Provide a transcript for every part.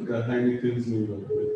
look at Heineken's name on it.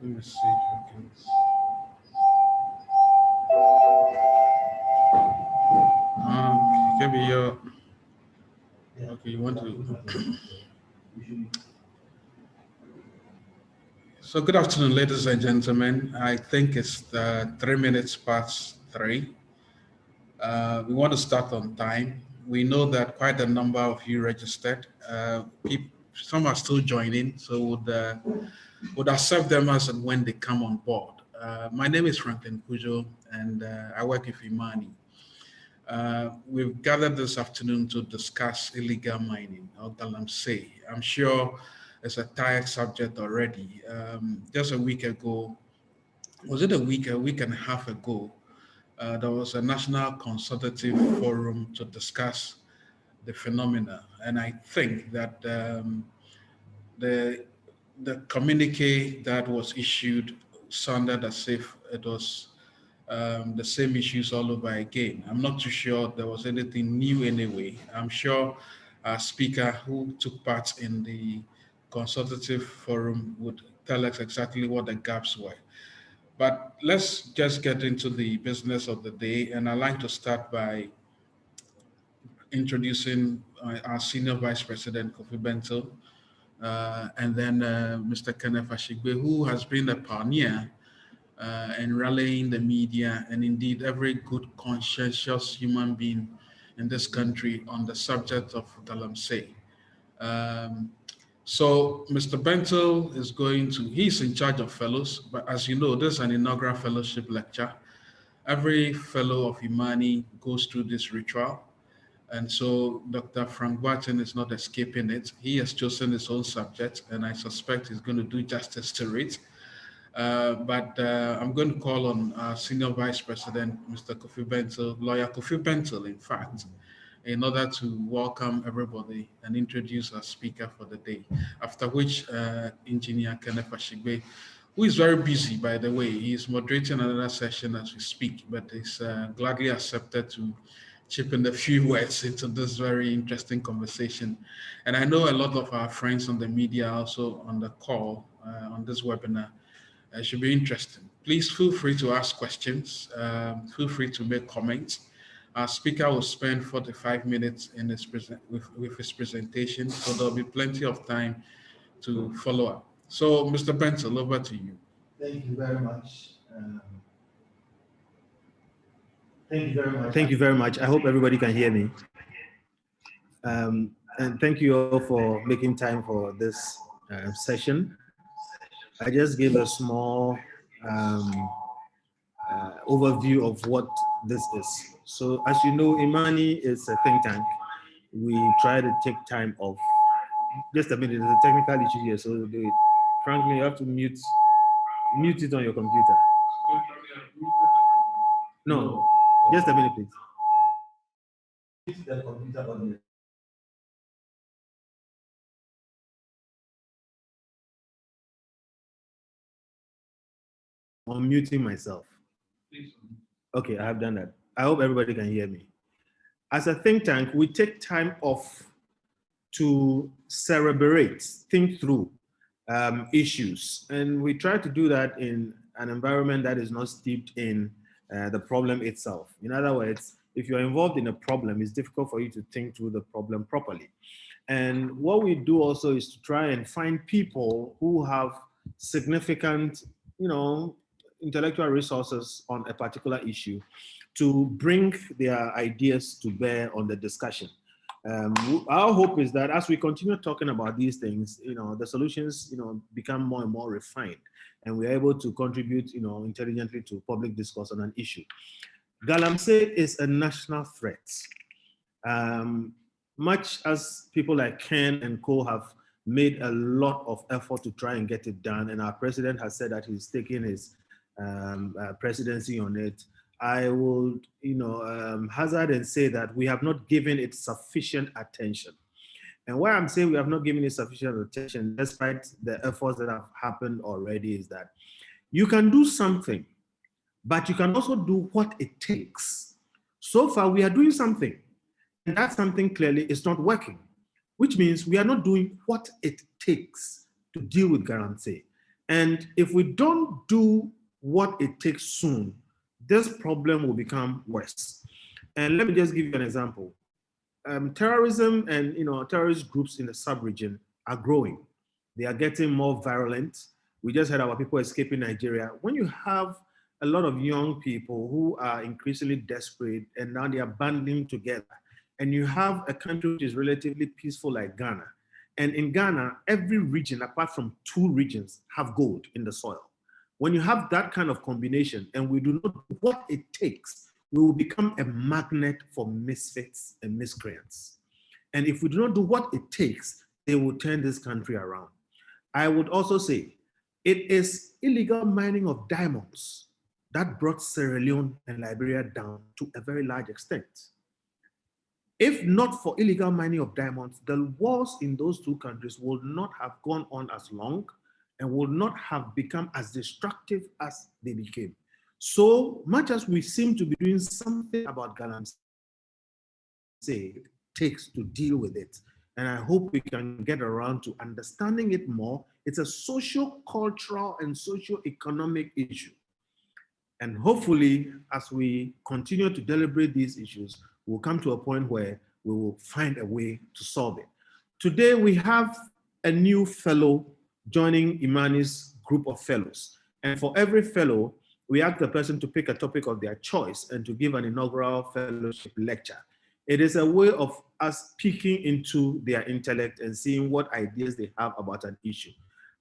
Let me see if I can. Can be your. Okay, you want to. So good afternoon, ladies and gentlemen. I think it's 3 minutes past 3. We want to start on time. We know that quite a number of you registered. Some are still joining, so would accept them as and when they come on board. My name is Franklin Kujo, and I work with Imani. We've gathered this afternoon to discuss illegal mining, or galamsey. I'm sure it's a tired subject already. Just a week ago, was it a week and a half ago, there was a national consultative forum to discuss the phenomena. And I think that the communique that was issued sounded as if it was the same issues all over again. I'm not too sure there was anything new anyway. I'm sure our speaker who took part in the consultative forum would tell us exactly what the gaps were. But let's just get into the business of the day. And I'd like to start by introducing our Senior Vice President, Kofi Bento, and then Mr. Kenneth Ashigbe, who has been a pioneer in rallying the media and indeed every good, conscientious human being in this country on the subject of galamsey. So Mr. Bento is he's in charge of fellows, but as you know, this is an inaugural fellowship lecture. Every fellow of Imani goes through this ritual. And so Dr. Frank Barton is not escaping it. He has chosen his own subject, and I suspect he's going to do justice to it. But I'm going to call on our Senior Vice President, Mr. Kofi Bento, Lawyer Kofi Bento, in fact, in order to welcome everybody and introduce our speaker for the day. After which, Engineer Kenneth Ashigbe, who is very busy, by the way, he is moderating another session as we speak, but he's gladly accepted to chip in a few words into this very interesting conversation. And I know a lot of our friends on the media are also on the call on this webinar. It should be interesting. Please feel free to ask questions. Feel free to make comments. Our speaker will spend 45 minutes in his with his presentation, so there'll be plenty of time to follow up. So, Mr. Benson, over to you. Thank you very much. Thank you very much. Thank you very much. I hope everybody can hear me. And thank you all for making time for this session. I just gave a small overview of what this is. So as you know, Imani is a think tank. We try to take time off. Just a minute, there's a technical issue here, so we'll do it. Frankly, you have to mute it on your computer. No, just a minute, please. The computer on I'm muting myself. Okay, I have done that. I hope everybody can hear me. As a think tank, we take time off to cerebrate, think through issues. And we try to do that in an environment that is not steeped in the problem itself. In other words, if you're involved in a problem, it's difficult for you to think through the problem properly. And what we do also is to try and find people who have significant, intellectual resources on a particular issue to bring their ideas to bear on the discussion. Our hope is that as we continue talking about these things, the solutions, become more and more refined, and we're able to contribute, intelligently to public discourse on an issue. Galamsey is a national threat. Much as people like Ken and Co have made a lot of effort to try and get it done, and our president has said that he's taking his presidency on it, I would, hazard and say that we have not given it sufficient attention. And why I'm saying we have not given it sufficient attention, despite the efforts that have happened already, is that you can do something, but you can also do what it takes. So far, we are doing something, and that something clearly is not working, which means we are not doing what it takes to deal with Galamsey. And if we don't do what it takes soon, this problem will become worse. And let me just give you an example. Terrorism and terrorist groups in the sub-region are growing. They are getting more virulent. We just had our people escaping Nigeria. When you have a lot of young people who are increasingly desperate and now they are banding together, and you have a country which is relatively peaceful like Ghana, and in Ghana, every region apart from 2 regions have gold in the soil. When you have that kind of combination and we do not do what it takes, we will become a magnet for misfits and miscreants. And if we do not do what it takes, they will turn this country around. I would also say it is illegal mining of diamonds that brought Sierra Leone and Liberia down to a very large extent. If not for illegal mining of diamonds, the wars in those 2 countries would not have gone on as long and would not have become as destructive as they became. So much as we seem to be doing something about Galamsey, it takes to deal with it. And I hope we can get around to understanding it more. It's a social, cultural, and socio-economic issue. And hopefully, as we continue to deliberate these issues, we'll come to a point where we will find a way to solve it. Today, we have a new fellow joining Imani's group of fellows. And for every fellow, we ask the person to pick a topic of their choice and to give an inaugural fellowship lecture. It is a way of us peeking into their intellect and seeing what ideas they have about an issue.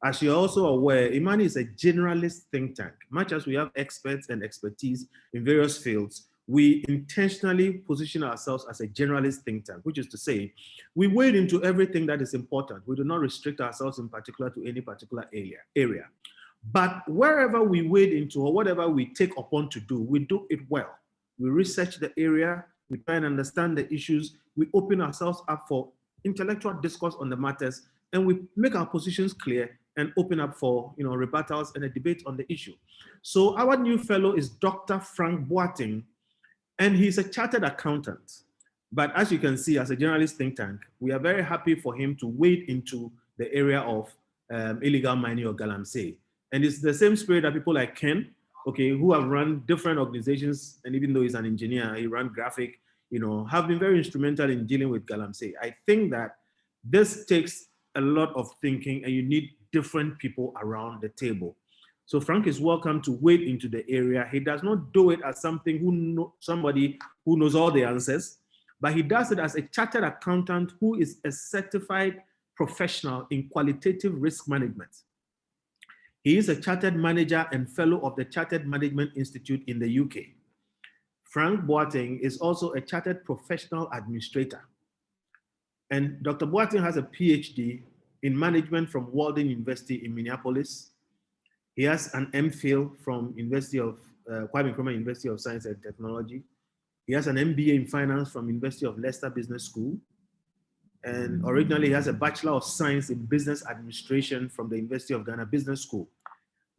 As you're also aware, Imani is a generalist think tank. Much as we have experts and expertise in various fields, we intentionally position ourselves as a generalist think tank, which is to say, we wade into everything that is important. We do not restrict ourselves in particular to any particular area. But wherever we wade into or whatever we take upon to do, we do it well. We research the area, we try and understand the issues, we open ourselves up for intellectual discourse on the matters, and we make our positions clear and open up for rebuttals and a debate on the issue. So our new fellow is Dr. Frank Boateng, and he's a chartered accountant. But as you can see, as a journalist think tank, we are very happy for him to wade into the area of illegal mining or galamsey. And it's the same spirit that people like Ken, okay, who have run different organizations, and even though he's an engineer, he ran graphic, have been very instrumental in dealing with galamsey. I think that this takes a lot of thinking, and you need different people around the table. So Frank is welcome to wade into the area. He does not do it as somebody who knows all the answers, but he does it as a chartered accountant who is a certified professional in qualitative risk management. He is a chartered manager and fellow of the Chartered Management Institute in the UK. Frank Boateng is also a chartered professional administrator. And Dr. Boateng has a PhD in management from Walden University in Minneapolis. He has an MPhil from Kwame Nkrumah University of Science and Technology. He has an MBA in finance from University of Leicester Business School. And originally he has a Bachelor of Science in Business Administration from the University of Ghana Business School.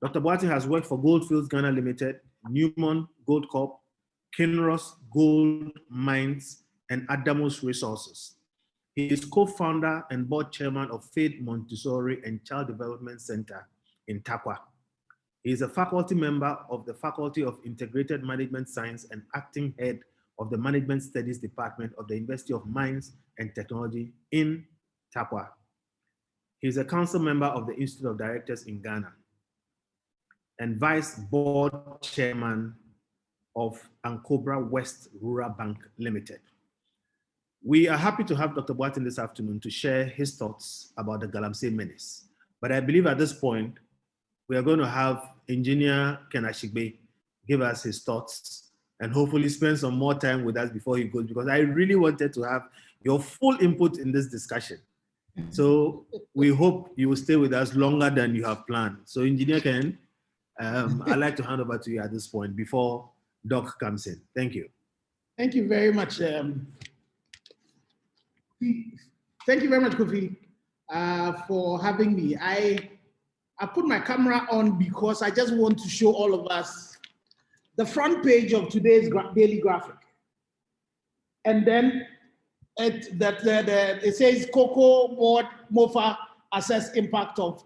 Dr. Boateng has worked for Goldfields Ghana Limited, Newmont Gold Corp, Kinross Gold Mines, and Adamos Resources. He is co-founder and board chairman of Faith Montessori and Child Development Center in Takwa. He is a faculty member of the Faculty of Integrated Management Science and acting head of the Management Studies Department of the University of Mines and Technology in Takwa. He is a council member of the Institute of Directors in Ghana and vice board chairman of Ankobra West Rural Bank Limited. We are happy to have Dr. Boateng this afternoon to share his thoughts about the galamsey menace. But I believe at this point, we are going to have engineer Ken Ashigbe give us his thoughts and hopefully spend some more time with us before he goes, because I really wanted to have your full input in this discussion. So we hope you will stay with us longer than you have planned. So Engineer Ken, I'd like to hand over to you at this point before Doc comes in. Thank you. Thank you very much. Thank you very much, Kofi, for having me. I put my camera on because I just want to show all of us the front page of today's daily graphic. And then it says Cocoa Board MOFA assess impact of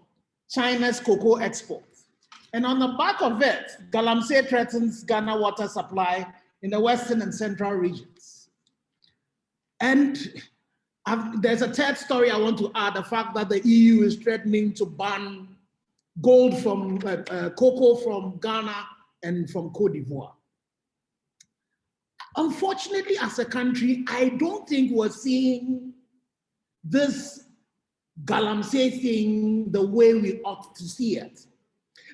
China's cocoa exports. And on the back of it, galamsey threatens Ghana water supply in the western and central regions. And there's a third story I want to add, the fact that the EU is threatening to ban gold from cocoa from Ghana and from Cote d'Ivoire. Unfortunately, as a country, I don't think we're seeing this galamsey thing the way we ought to see it.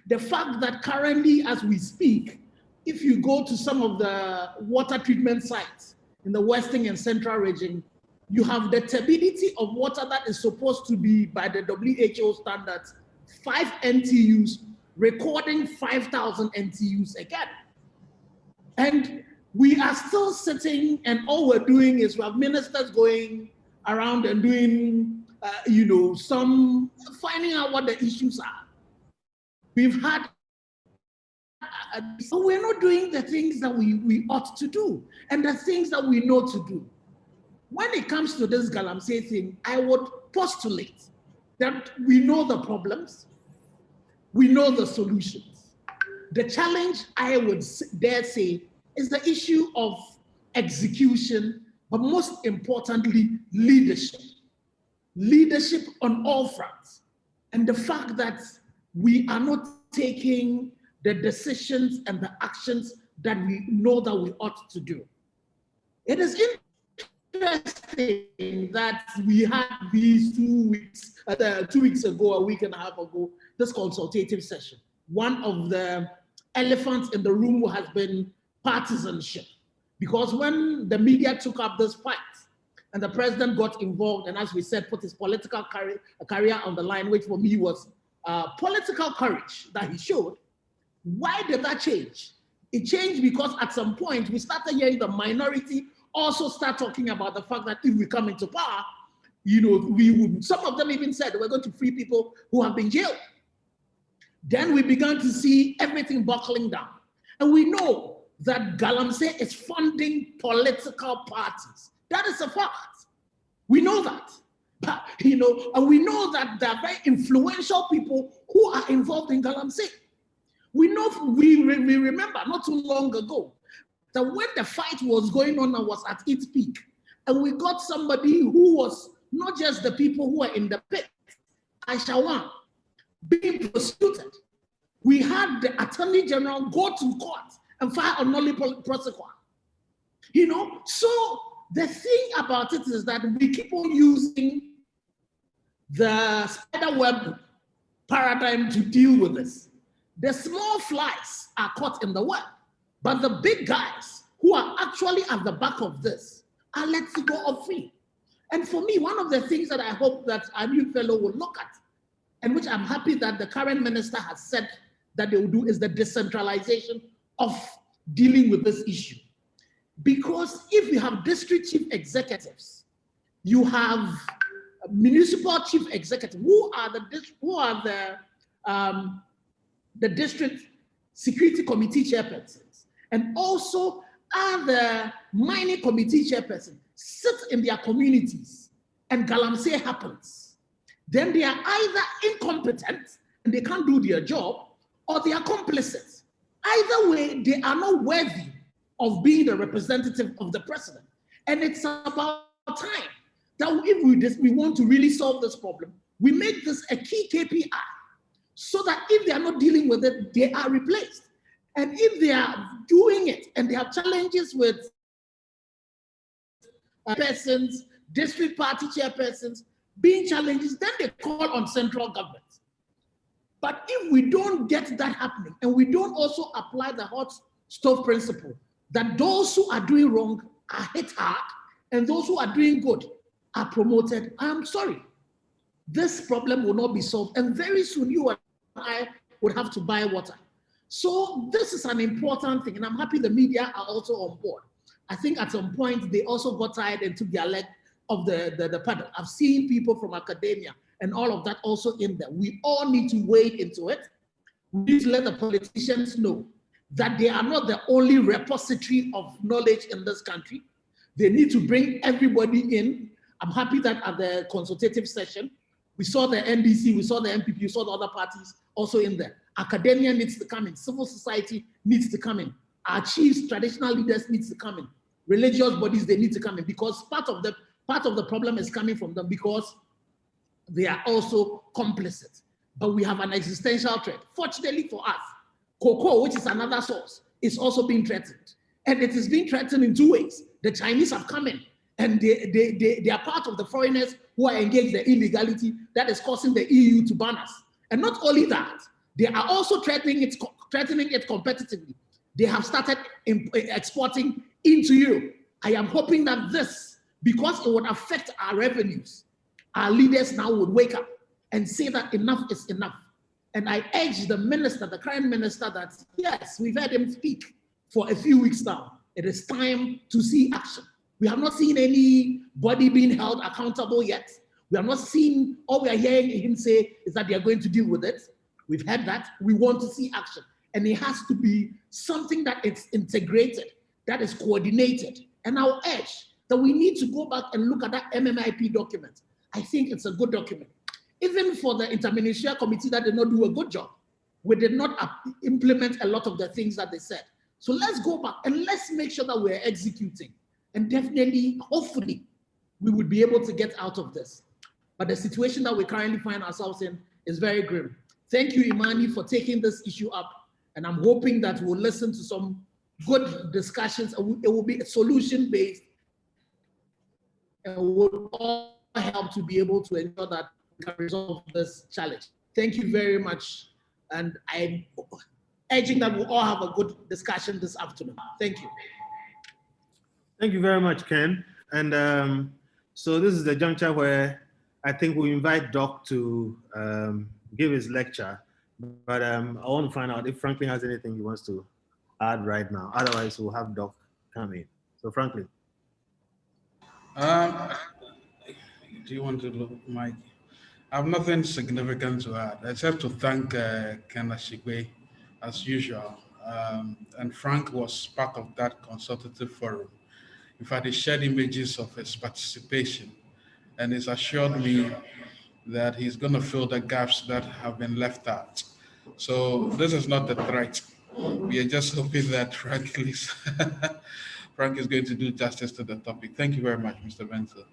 The fact that currently, as we speak, if you go to some of the water treatment sites in the western and central region, you have the turbidity of water that is supposed to be, by the WHO standards, 5 NTUs, recording 5,000 NTUs again. And we are still sitting, and all we're doing is we have ministers going around and doing, some finding out what the issues are. We've had, so we're not doing the things that we ought to do and the things that we know to do. When it comes to this galamsey thing, I would postulate that we know the problems, we know the solutions. The challenge, I would dare say, is the issue of execution, but most importantly, leadership. Leadership on all fronts. And the fact that we are not taking the decisions and the actions that we know that we ought to do. It is interesting that we had these 2 weeks, 2 weeks ago, a week and a half ago, this consultative session. One of the elephants in the room has been partisanship. Because when the media took up this fight and the president got involved and, as we said, put his political career on the line, which for me was political courage that he showed, why did that change? It changed because at some point we started hearing the minority also start talking about the fact that if we come into power, you know, we would, some of them even said we're going to free people who have been jailed. Then we began to see everything buckling down. And we know that Galamsey is funding political parties. That is a fact. We know that. But, you know, and we know that there are very influential people who are involved in Galamsey. We know, we remember not too long ago that when the fight was going on and was at its peak, and we got somebody who was not just the people who are in the pit, Aishawan, being prosecuted. We had the Attorney General go to court and file a nolli prosequi. You know, so the thing about it is that we keep on using the spider web paradigm to deal with this. The small flies are caught in the web, but the big guys who are actually at the back of this are let go off free. And for me, one of the things that I hope that our new fellow will look at, and which I'm happy that the current minister has said that they will do, is the decentralization of dealing with this issue. Because if you have district chief executives, you have municipal chief executives, who are the district security committee chairpersons, and also are the mining committee chairpersons, sit in their communities, and Galamsey happens, then they are either incompetent and they can't do their job, or they are complicit. Either way, they are not worthy of being the representative of the president. And it's about time that if we want to really solve this problem, we make this a key KPI, so that if they are not dealing with it, they are replaced. And if they are doing it and they have challenges with persons, district party chairpersons being challenges, then they call on central government. But if we don't get that happening, and we don't also apply the hot stove principle, that those who are doing wrong are hit hard, and those who are doing good are promoted, I'm sorry, this problem will not be solved. And very soon you and I would have to buy water. So this is an important thing, and I'm happy the media are also on board. I think at some point they also got tired and took their leg of the pedal. I've seen people from academia and all of that also in there. We all need to wade into it. We need to let the politicians know that they are not the only repository of knowledge in this country. They need to bring everybody in. I'm happy that at the consultative session, we saw the NDC, we saw the MPP, we saw the other parties also in there. Academia needs to come in. Civil society needs to come in. Our chiefs, traditional leaders needs to come in. Religious bodies, they need to come in, because part of the problem is coming from them, because they are also complicit. But we have an existential threat. Fortunately for us, cocoa, which is another source, is also being threatened. And it is being threatened in two ways. The Chinese have come in, and they are part of the foreigners who are engaged in the illegality that is causing the EU to ban us. And not only that, they are also threatening it competitively. They have started exporting into Europe. I am hoping that this, because it would affect our revenues, our leaders now would wake up and say that enough is enough. And I urge the minister, the current minister, that yes, we've heard him speak for a few weeks now. It is time to see action. We have not seen anybody being held accountable yet. We have not seen, all we are hearing him say is that they are going to deal with it. We've heard that. We want to see action. And it has to be something that is integrated, that is coordinated. And I'll urge that we need to go back and look at that MMIP document. I think it's a good document. Even for the interministerial committee that did not do a good job, we did not implement a lot of the things that they said. So let's go back and let's make sure that we're executing. And definitely, hopefully, we would be able to get out of this. But the situation that we currently find ourselves in is very grim. Thank you, Imani, for taking this issue up. And I'm hoping that we'll listen to some good discussions. It will be solution-based, and will all help to be able to ensure that we can resolve this challenge. Thank you very much. And I'm urging that we'll all have a good discussion this afternoon. Thank you. Thank you very much, Ken. And so this is the juncture where I think we invite Doc to give his lecture. But I want to find out if Franklin has anything he wants to add right now. Otherwise, we'll have Doc come in. So Franklin. Um, do you want to look, Mike? I have nothing significant to add, except to thank Ken Ashigbe, as usual. And Frank was part of that consultative forum. In fact, he shared images of his participation, and he's assured me that he's going to fill the gaps that have been left out. So this is not a threat. We are just hoping that Frank Frank is going to do justice to the topic. Thank you very much, Mr. Benson.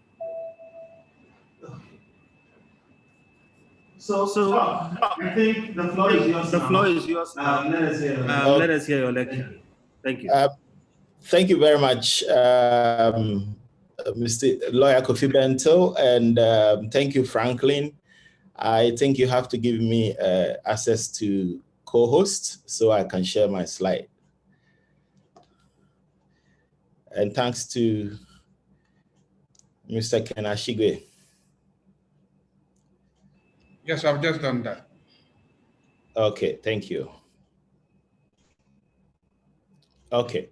So, I think the floor is yours The now. floor is yours now. Let us hear Let us hear your lecture. Thank you. Thank you very much, Mr. Lawyer Kofi Bento, and thank you, Franklin. I think you have to give me access to co-host so I can share my slide. And thanks to Mr. Ken Ashigbe. Yes, I've just done that. Okay, thank you. Okay.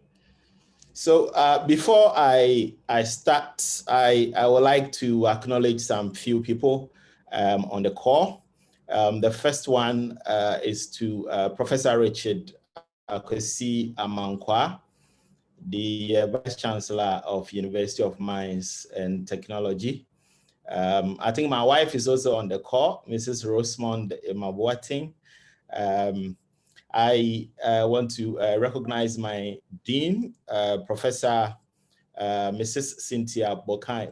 So before I start, I would like to acknowledge some few people on the call. The first one is to Professor Richard Akwesi Amankwa, the Vice Chancellor of University of Mines and Technology. I think my wife is also on the call, Mrs. Rosemond Mabwating. I want to recognize my dean, Professor Mrs. Cynthia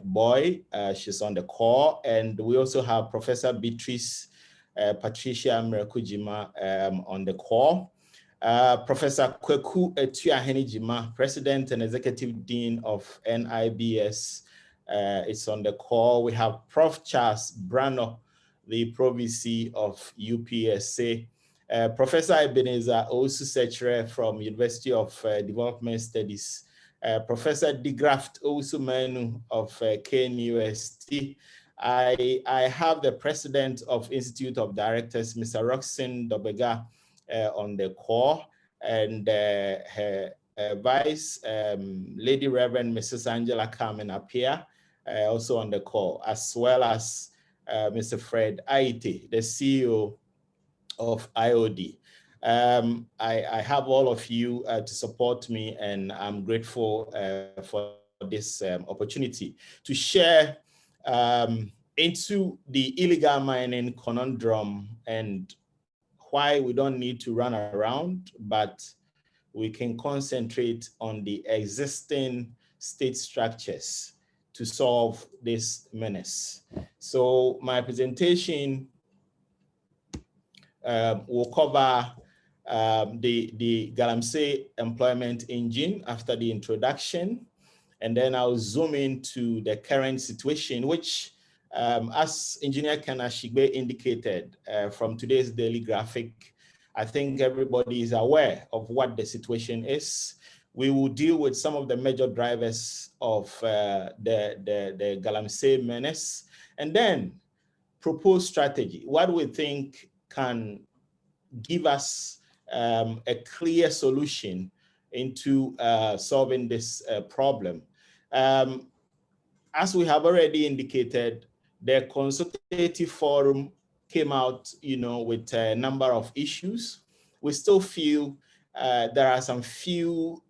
Boy. She's on the call. And we also have Professor Beatrice Patricia Mirakujima on the call. Professor Kweku Etuahenijima, President and Executive Dean of NIBS, is on the call. We have Prof. Charles Brano, the Pro-VC of UPSA. Professor Ebenezer Osu-Sechere from University of Development Studies. Professor DeGraft Osu-Menu of KNUST. I have the President of Institute of Directors, Mr. Roxanne Dobega, on the call, and her Vice, Lady Reverend Mrs. Angela Carmen Appiah, also on the call, as well as Mr. Fred Aite, the CEO of IOD. I have all of you to support me, and I'm grateful for this opportunity to share into the illegal mining conundrum and why we don't need to run around, but we can concentrate on the existing state structures to solve this menace. So my presentation will cover the Galamsey employment engine after the introduction, and then I'll zoom into the current situation, which, as Engineer Ken Ashigbe indicated from today's daily graphic, I think everybody is aware of what the situation is. We will deal with some of the major drivers of the Galamsey menace, and then propose strategy, what we think can give us a clear solution into solving this problem. As we have already indicated, the consultative forum came out, with a number of issues. We still feel there are some few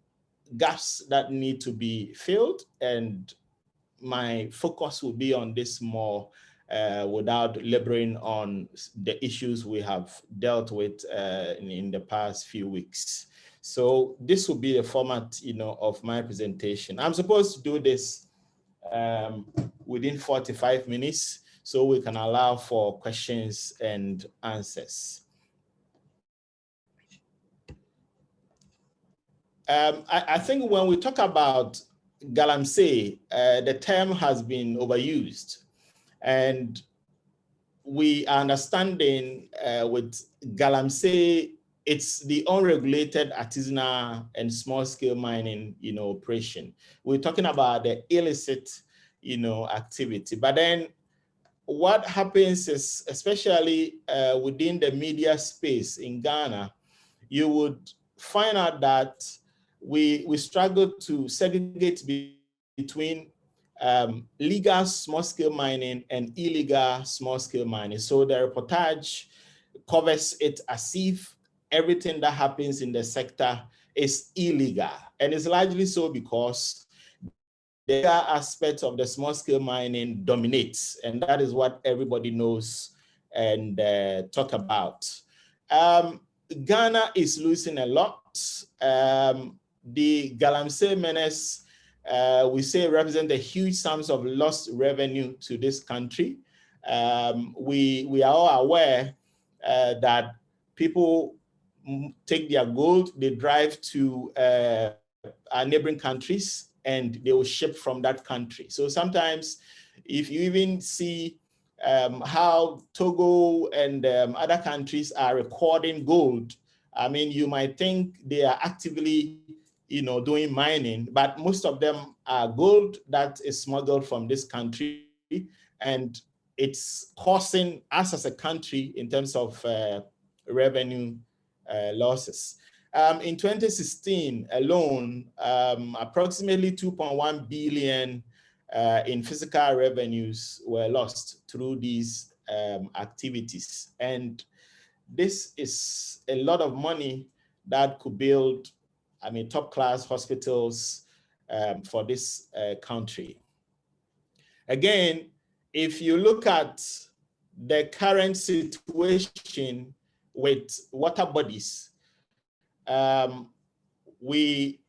gaps that need to be filled, and my focus will be on this more without laboring on the issues we have dealt with in the past few weeks. So this will be the format, of my presentation. I'm supposed to do this within 45 minutes, so we can allow for questions and answers. I think when we talk about Galamsey, the term has been overused, and we are understanding with Galamsey, it's the unregulated artisanal and small-scale mining, operation. We're talking about the illicit, activity. But then what happens is, especially within the media space in Ghana, you would find out that we struggle to segregate between legal small-scale mining and illegal small-scale mining. So the reportage covers it as if everything that happens in the sector is illegal. And it's largely so because the legal aspect of the small-scale mining dominates, and that is what everybody knows and talk about. Ghana is losing a lot. The Galamsey menace, we say, represent the huge sums of lost revenue to this country. We are all aware that people take their gold, they drive to our neighboring countries, and they will ship from that country. So sometimes, if you even see how Togo and other countries are recording gold, I mean, you might think they are actively, doing mining, but most of them are gold that is smuggled from this country, and it's costing us as a country in terms of revenue losses. In 2016 alone, approximately 2.1 billion in physical revenues were lost through these activities. And this is a lot of money that could build, top-class hospitals for this country. Again, if you look at the current situation with water bodies, we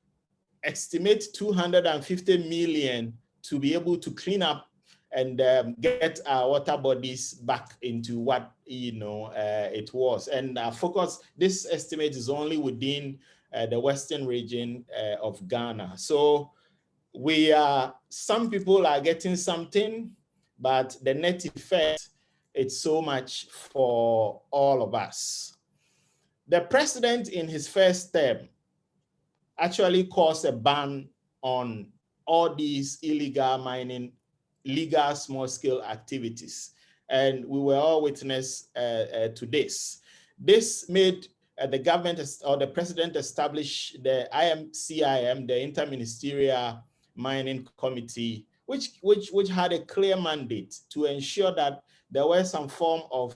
estimate 250 million to be able to clean up and get our water bodies back into what it was. And our focus, this estimate is only within the western region of Ghana. So some people are getting something, but the net effect, it's so much for all of us. The president in his first term actually caused a ban on all these illegal mining, legal small-scale activities. And we were all witness to this. This made the government or the president establish the IMCIM, the Interministerial Mining Committee, which had a clear mandate to ensure that there was some form of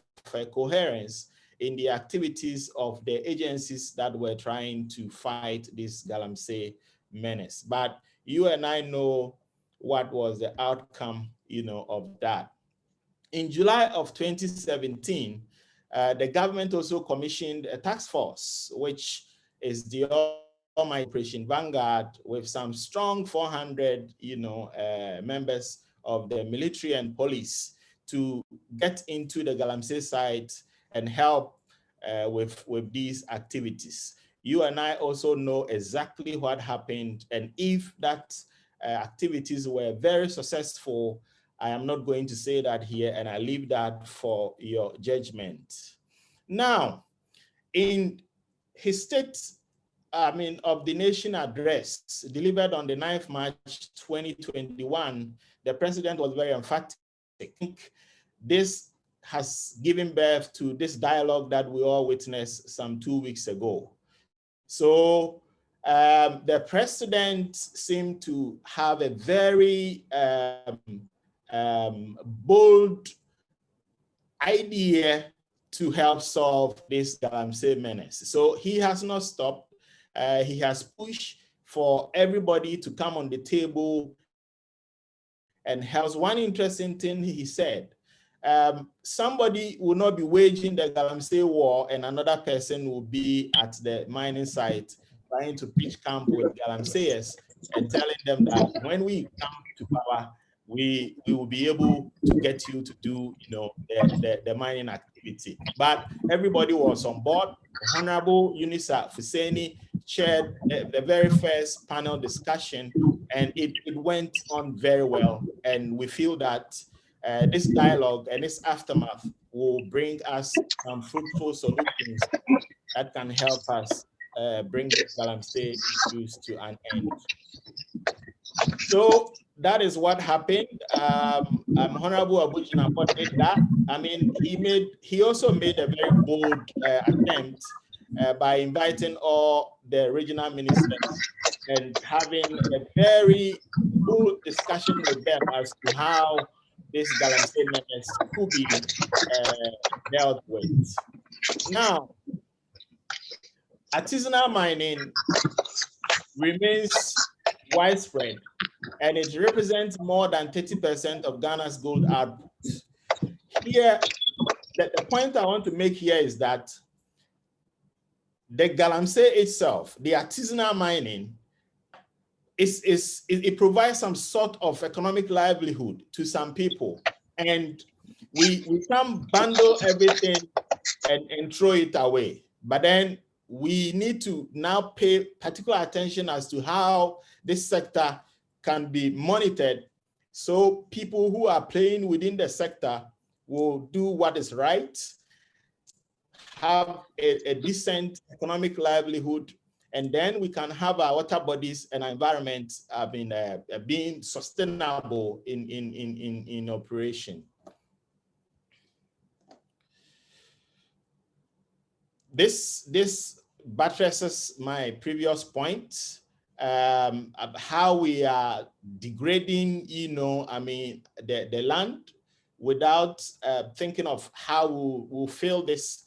coherence in the activities of the agencies that were trying to fight this Galamsey menace. But you and I know what was the outcome, of that. In July of 2017, the government also commissioned a task force, which is the Almighty Operation Vanguard, with some strong 400, members of the military and police to get into the Galamsey site and help with these activities. You and I also know exactly what happened, and if that activities were very successful, I am not going to say that here, and I leave that for your judgment. Now, in his state, of the nation address delivered on the 9th March 2021, the president was very emphatic. This has given birth to this dialogue that we all witnessed some 2 weeks ago. So the president seemed to have a very bold idea to help solve this Galamsey menace. So he has not stopped. He has pushed for everybody to come on the table. And has one interesting thing he said. Somebody will not be waging the Galamsey war and another person will be at the mining site trying to pitch camp with Galamseyers and telling them that when we come to power, we will be able to get you to do the mining activity. But everybody was on board. Honorable Unisa Fuseni chaired the very first panel discussion, and it went on very well. And we feel that this dialogue and this aftermath will bring us some fruitful solutions that can help us bring the Galamsey issues to an end. So that is what happened. Honorable Abuchina did that. He also made a very bold attempt by inviting all the regional ministers and having a very full discussion with them as to how this galamsey menace could be dealt with. Now, artisanal mining remains widespread, and it represents more than 30% of Ghana's gold output. Here, the point I want to make here is that the galamsey itself, the artisanal mining, it provides some sort of economic livelihood to some people. And we can't bundle everything and throw it away. But then we need to now pay particular attention as to how this sector can be monitored, so people who are playing within the sector will do what is right, have a decent economic livelihood, and then we can have our water bodies and our environment being sustainable in operation. This buttresses my previous point, how we are degrading, the land without thinking of how we'll fill this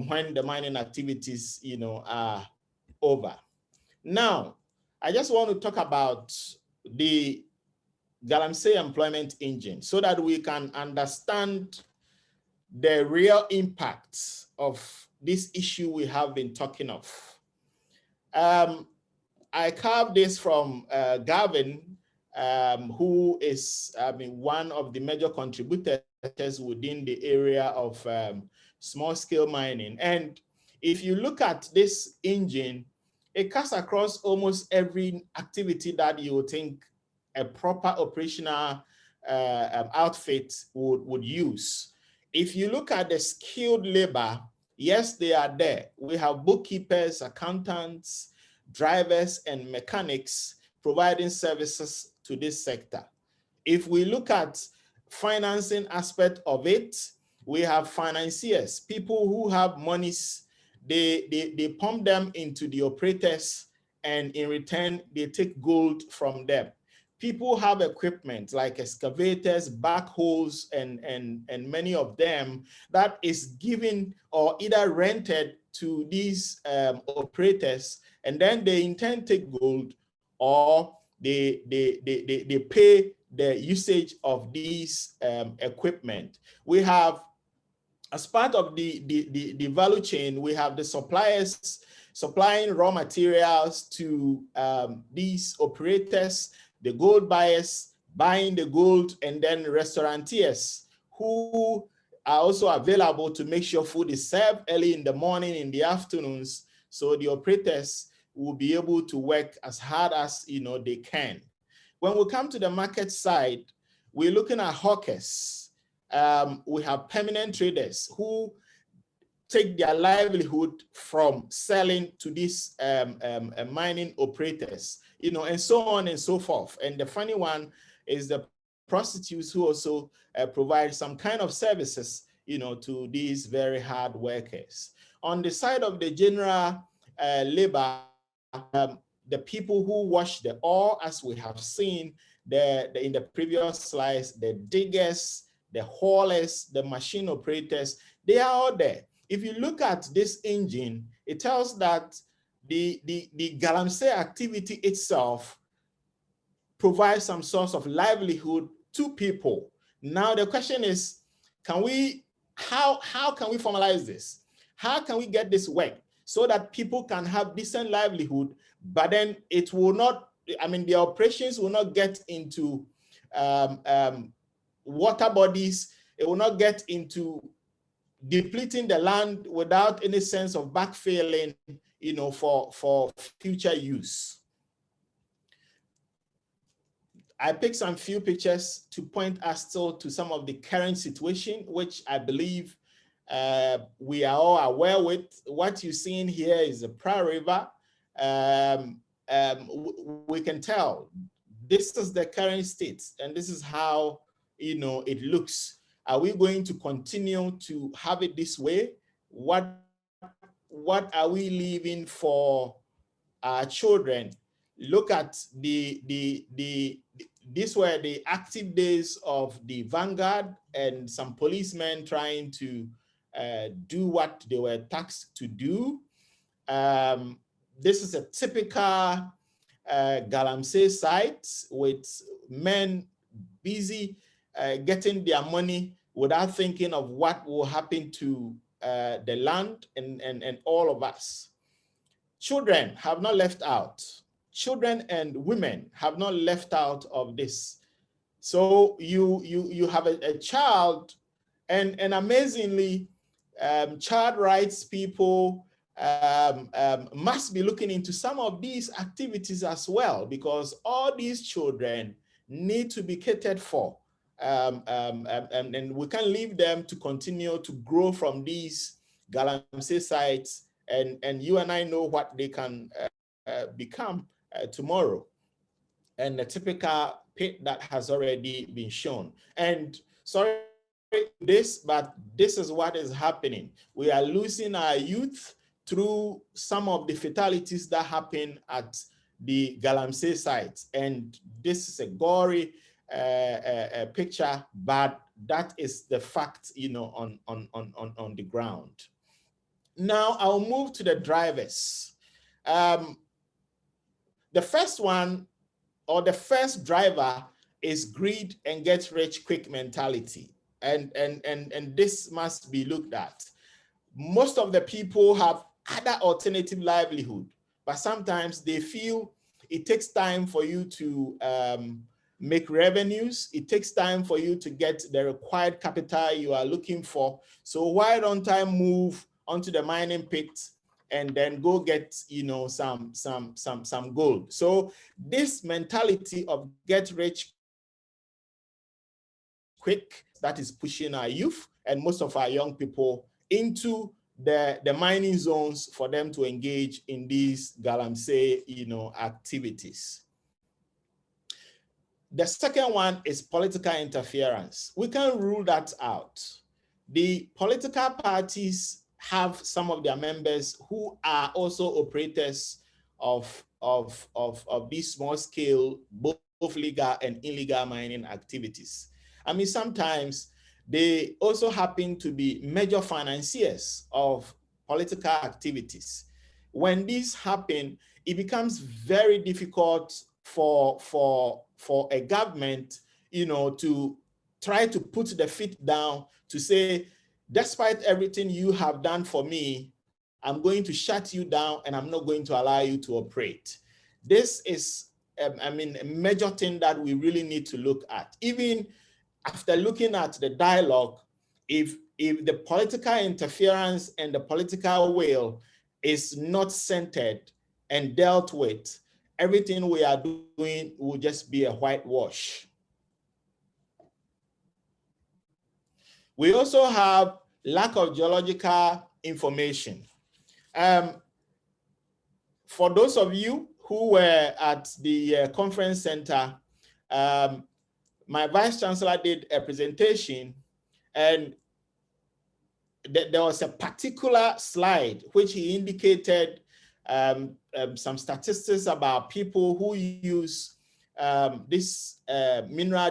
when the mining activities, are over. Now, I just want to talk about the galamsey employment engine so that we can understand the real impacts of this issue we have been talking of. I carved this from Gavin, who is one of the major contributors within the area of small-scale mining. And if you look at this engine, it cuts across almost every activity that you would think a proper operational outfit would use. If you look at the skilled labor, yes, they are there. We have bookkeepers, accountants, drivers, and mechanics providing services to this sector. If we look at financing aspect of it, we have financiers, people who have monies, they pump them into the operators, and in return, they take gold from them. People have equipment like excavators, backhoes, and many of them that is given or either rented to these operators, and then they in turn take gold, or they pay the usage of these equipment. We have, as part of the value chain, we have the suppliers supplying raw materials to these operators, the gold buyers buying the gold, and then restaurateurs who are also available to make sure food is served early in the morning, in the afternoons, so the operators will be able to work as hard as they can. When we come to the market side, we're looking at hawkers. We have permanent traders who take their livelihood from selling to these mining operators, and so on and so forth. And the funny one is the prostitutes who also provide some kind of services, to these very hard workers. On the side of the general labor, the people who wash the ore, as we have seen in the previous slides, the diggers, the haulers, the machine operators, they are all there. If you look at this engine, it tells that the galamsey activity itself provides some source of livelihood to people. Now the question is, how can we formalize this? How can we get this work so that people can have decent livelihood, but then it will not, the operations will not get into water bodies, it will not get into depleting the land without any sense of backfilling, for future use. I picked some few pictures to point us still to some of the current situation, which I believe we are all aware with. What you're seeing here is the Pra River. We can tell this is the current state, and this is how it looks. Are we going to continue to have it this way? What are we leaving for our children? look at these were the active days of the vanguard and some policemen trying to do what they were tasked to do. This is a typical Galamsey site with men busy getting their money without thinking of what will happen to the land and all of us. Children have not left out. Children and women have not left out of this. So you have a child, and amazingly, child rights people must be looking into some of these activities as well, because all these children need to be catered for. And we can leave them to continue to grow from these Galamsey sites, and you and I know what they can become tomorrow. And the typical pit that has already been shown. And sorry this, but this is what is happening. We are losing our youth through some of the fatalities that happen at the Galamsey sites. And this is a gory picture, but that is the fact, you know, on the ground. Now I'll move to the drivers. The first one, or the first driver, is greed and get rich quick mentality. And this must be looked at. Most of the people have other alternative livelihood, but sometimes they feel it takes time for you to make revenues. It takes time for you to get the required capital you are looking for. So why don't I move onto the mining pit and then go get, you know, some gold? So this mentality of get rich quick, that is pushing our youth and most of our young people into the mining zones for them to engage in these Galamsey, you know, activities. The second one is political interference. We can rule that out. The political parties have some of their members who are also operators of these small scale, both legal and illegal mining activities. I mean, sometimes they also happen to be major financiers of political activities. When this happens, it becomes very difficult for a government, you know, to try to put the feet down to say, despite everything you have done for me, I'm going to shut you down and I'm not going to allow you to operate. This is, I mean, a major thing that we really need to look at. Even after looking at the dialogue, if the political interference and the political will is not centered and dealt with, everything we are doing will just be a whitewash. We also have lack of geological information. For those of you who were at the conference center, my vice chancellor did a presentation, and there was a particular slide which he indicated some statistics about people who use this metal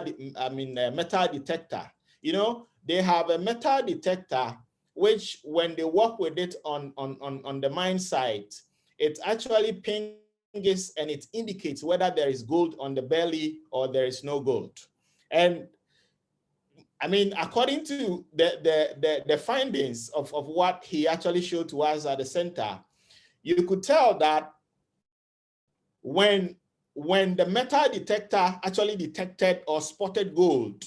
detector. You know, they have a metal detector which, when they work with it on the mine site, it actually pings and it indicates whether there is gold on the belly or there is no gold. And I mean, according to the findings of what he actually showed to us at the center, you could tell that when the metal detector actually detected or spotted gold,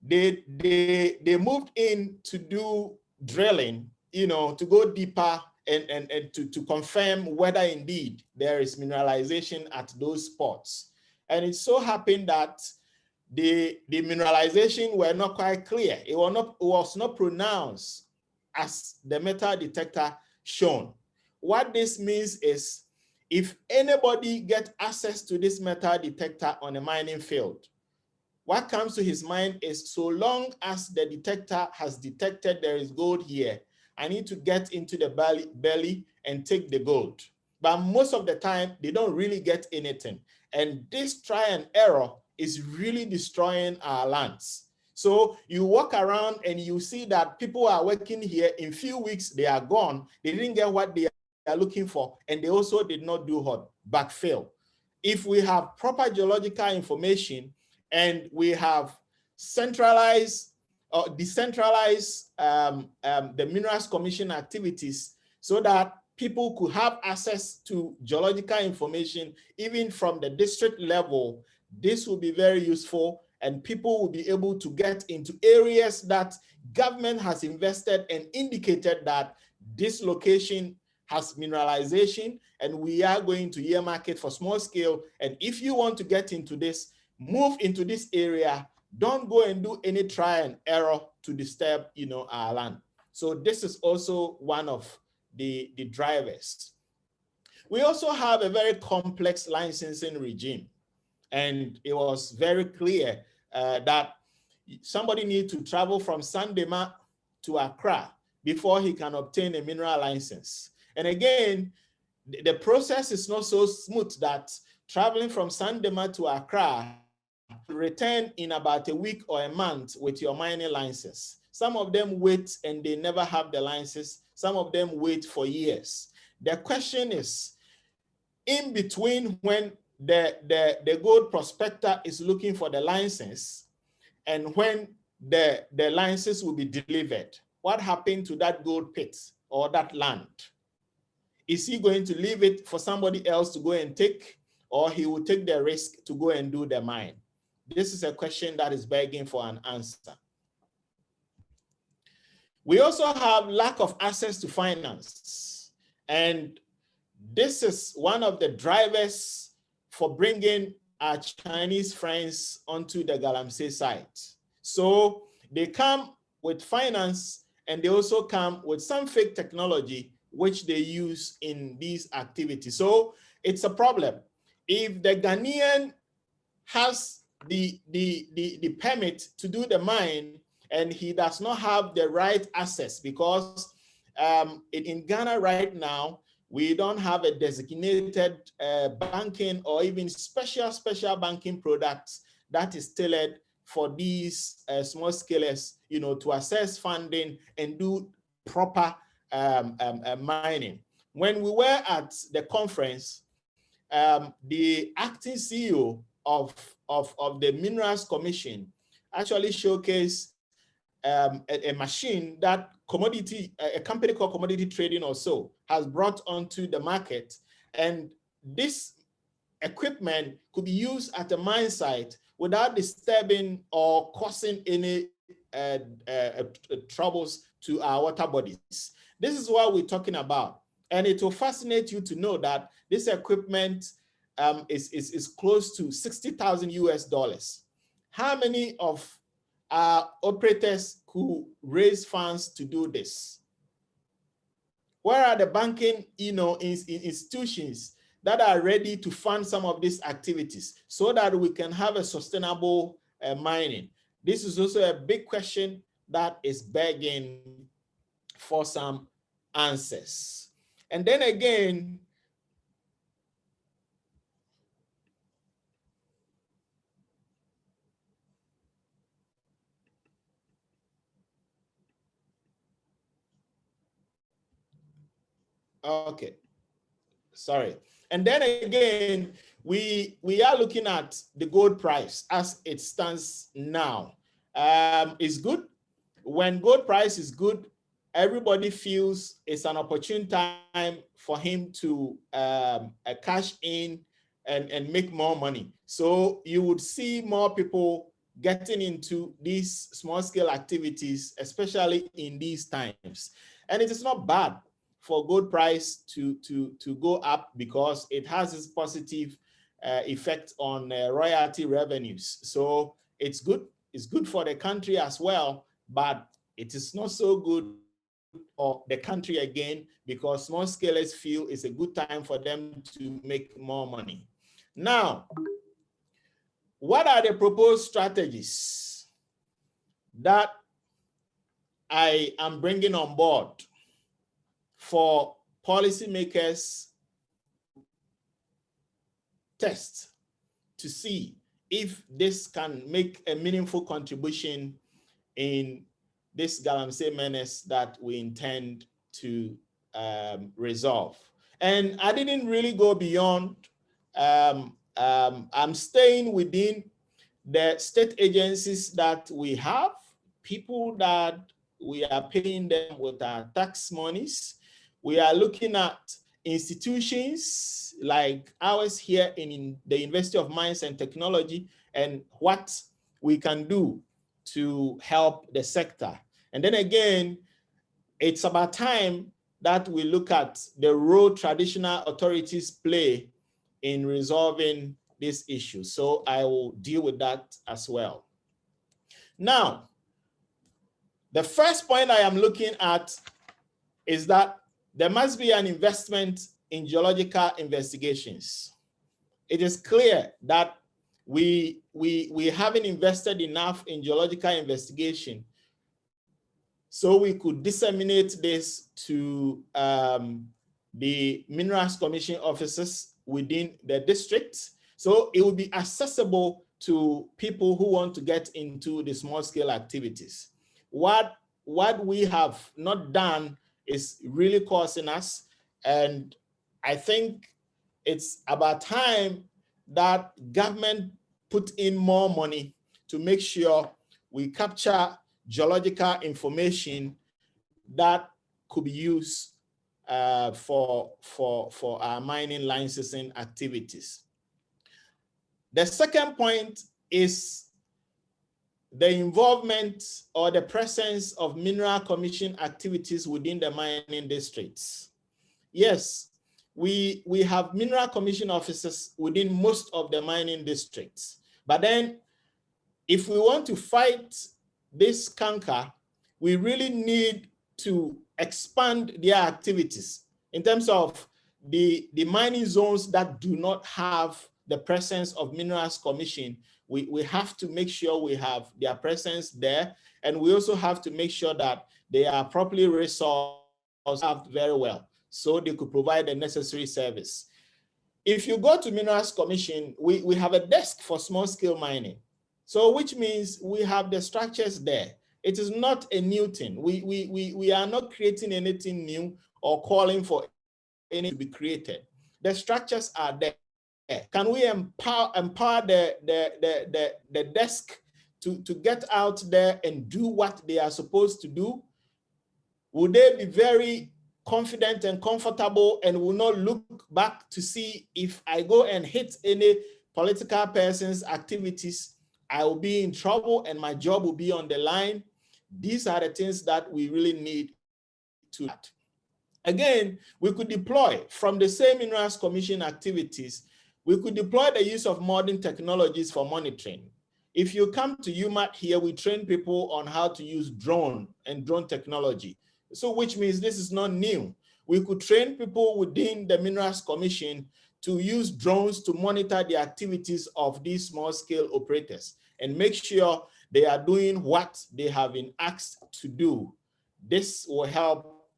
they moved in to do drilling, you know, to go deeper and to confirm whether indeed there is mineralization at those spots. And it so happened that the mineralization were not quite clear. It was not pronounced as the metal detector shown. What this means is, if anybody gets access to this metal detector on a mining field, what comes to his mind is, so long as the detector has detected there is gold here, I need to get into the belly and take the gold. but most of the time they don't really get anything. And this try and error is really destroying our lands. So you walk around and you see that people are working here, in few weeks they are gone, they didn't get what they are looking for, and they also did not do what? Backfill. If we have proper geological information and we have centralized or decentralized the Minerals Commission activities so that people could have access to geological information even from the district level, this will be very useful, and people will be able to get into areas that government has invested and indicated that this location has mineralization and we are going to earmark it for small scale. And if you want to get into this, move into this area, don't go and do any try and error to disturb, our land. So this is also one of the drivers. We also have a very complex licensing regime. And it was very clear that somebody needs to travel from Sandema to Accra before he can obtain a mineral license. And again, the process is not so smooth that traveling from Sandema to Accra, return in about a week or a month with your mining license. Some of them wait and they never have the license. Some of them wait for years. The question is, in between when the gold prospector is looking for the license and when the license will be delivered, what happened to that gold pit or that land? Is he going to leave it for somebody else to go and take, or he will take the risk to go and do the mine? This is a question that is begging for an answer. We also have lack of access to finance. And this is one of the drivers for bringing our Chinese friends onto the Galamsey site. So they come with finance and they also come with some fake technology which they use in these activities. So it's a problem. If the Ghanaian has the permit to do the mine and he does not have the right access, because in Ghana right now, we don't have a designated banking or even special banking products that is tailored for these small scalers, to access funding and do proper mining. When we were at the conference, the acting CEO of the Minerals Commission actually showcased a machine that a company called Commodity Trading or so has brought onto the market. And this equipment could be used at a mine site without disturbing or causing any troubles to our water bodies. This is what we're talking about. And it will fascinate you to know that this equipment is close to $60,000 US. How many of our operators could raise funds to do this? Where are the banking, institutions that are ready to fund some of these activities so that we can have a sustainable mining? This is also a big question that is begging for some answers. And then again, okay, sorry. And then again, we are looking at the gold price as it stands now. It's good. When gold price is good, everybody feels it's an opportune time for him to cash in and make more money. So you would see more people getting into these small scale activities, especially in these times. And it is not bad for gold price to go up because it has this positive effect on royalty revenues. So it's good. It's good for the country as well, but it is not so good for the country again, because small scalers feel it's a good time for them to make more money. Now, what are the proposed strategies that I am bringing on board for policymakers test to see if this can make a meaningful contribution in this galamsey menace that we intend to resolve. And I didn't really go beyond. I'm staying within the state agencies that we have, people that we are paying them with our tax monies. We are looking at institutions like ours here in the University of Mines and Technology and what we can do to help the sector. And then again, it's about time that we look at the role traditional authorities play in resolving this issue. So I will deal with that as well. Now, the first point I am looking at is that there must be an investment in geological investigations. It is clear that we haven't invested enough in geological investigation, so we could disseminate this to the Minerals Commission officers within the district, so it will be accessible to people who want to get into the small scale activities. What we have not done is really causing us, and I think it's about time that government put in more money to make sure we capture geological information that could be used for our mining licensing activities. The second point is the involvement or the presence of Mineral Commission activities within the mining districts. Yes, we have Mineral Commission officers within most of the mining districts, but then if we want to fight this canker, we really need to expand their activities in terms of the mining zones that do not have the presence of Minerals Commission. We have to make sure we have their presence there, and we also have to make sure that they are properly resourced very well, so they could provide the necessary service. If you go to Minerals Commission, we have a desk for small scale mining. So which means we have the structures there. It is not a new thing. We are not creating anything new or calling for anything to be created. The structures are there. Can we empower the desk to get out there and do what they are supposed to do? Would they be very confident and comfortable and will not look back to see if I go and hit any political person's activities, I will be in trouble and my job will be on the line? These are the things that we really need to do. Again, we could deploy from the same Minerals Commission activities, we could deploy the use of modern technologies for monitoring. If you come to UMAT here, we train people on how to use drone and drone technology. So which means this is not new. We could train people within the Minerals Commission to use drones to monitor the activities of these small scale operators and make sure they are doing what they have been asked to do. This will help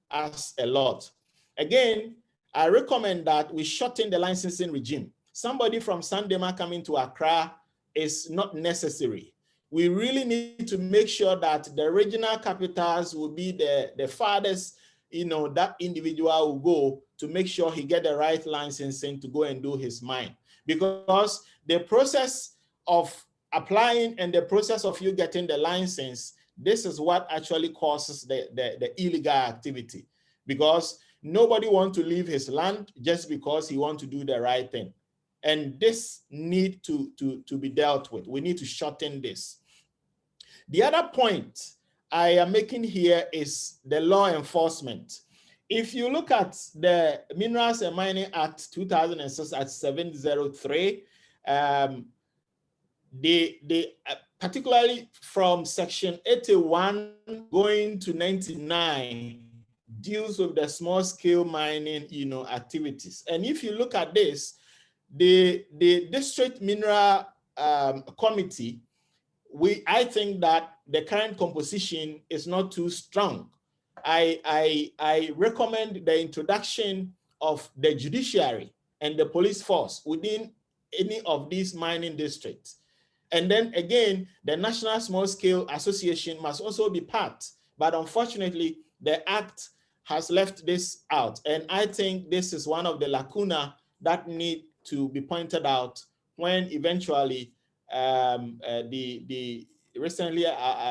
us a lot. Again, I recommend that we shorten the licensing regime. Somebody from Sandema coming to Accra is not necessary. We really need to make sure that the regional capitals will be the farthest, that individual will go to make sure he get the right licensing to go and do his mine. Because the process of applying and the process of you getting the license, this is what actually causes the illegal activity. Because nobody wants to leave his land just because he wants to do the right thing. And this needs to be dealt with. We need to shorten this. The other point I am making here is the law enforcement. If you look at the Minerals and Mining Act 2006 at 703, particularly from section 81 going to 99, deals with the small scale mining, activities. And if you look at this, the district mineral committee, I think that the current composition is not too strong. I recommend the introduction of the judiciary and the police force within any of these mining districts. And then again, the National Small Scale Association must also be part. But unfortunately, the Act has left this out. And I think this is one of the lacuna that need to be pointed out when eventually the recently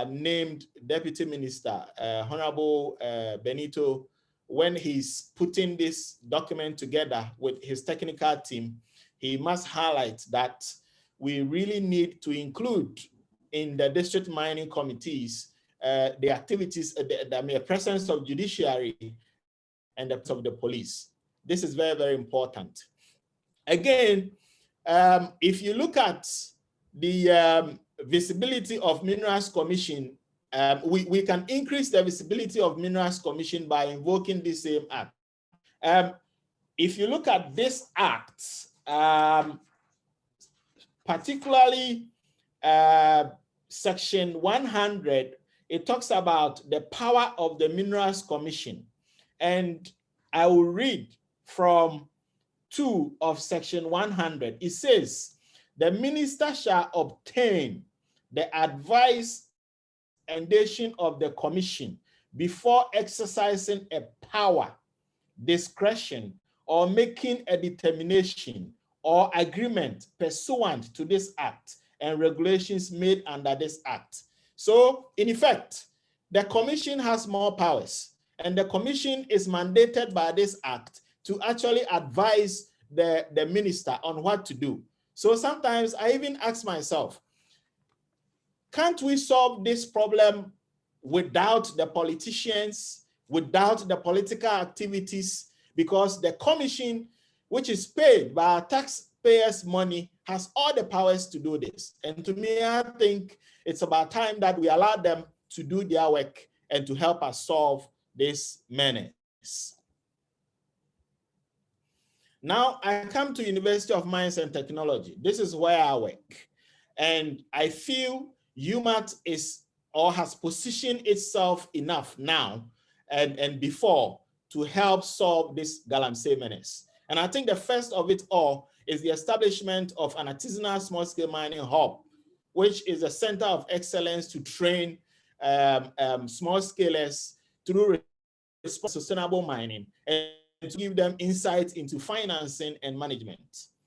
named Deputy Minister, Honorable Benito, when he's putting this document together with his technical team, he must highlight that we really need to include in the district mining committees the activities, the presence of judiciary and the of the police. This is very, very important. Again, if you look at the visibility of Minerals Commission, we can increase the visibility of Minerals Commission by invoking the same act. If you look at this act, particularly section 100, it talks about the power of the Minerals Commission. And I will read from 2 of section 100. It says, the minister shall obtain the advice and recommendation of the commission before exercising a power, discretion, or making a determination or agreement pursuant to this act and regulations made under this act. So in effect, the commission has more powers, and the commission is mandated by this act to actually advise the minister on what to do. So sometimes I even ask myself, can't we solve this problem without the politicians, without the political activities? Because the commission, which is paid by our taxpayers' money, has all the powers to do this. And to me, I think it's about time that we allow them to do their work and to help us solve this menace. Now I come to University of Mines and Technology. This is where I work. And I feel UMAT is or has positioned itself enough now and before to help solve this galamsey menace. And I think the first of it all is the establishment of an artisanal small-scale mining hub, which is a center of excellence to train small-scalers through sustainable mining and to give them insight into financing and management.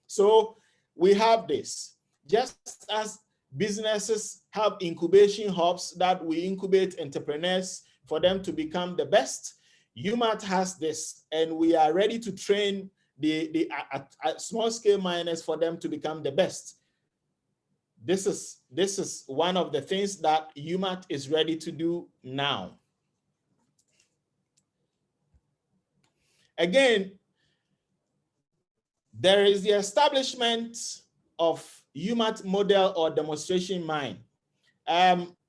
So we have this. Just as businesses have incubation hubs that we incubate entrepreneurs for them to become the best, UMAT has this, and we are ready to train the small-scale miners for them to become the best. This is one of the things that UMAT is ready to do now. Again, there is the establishment of UMAT model or demonstration mine.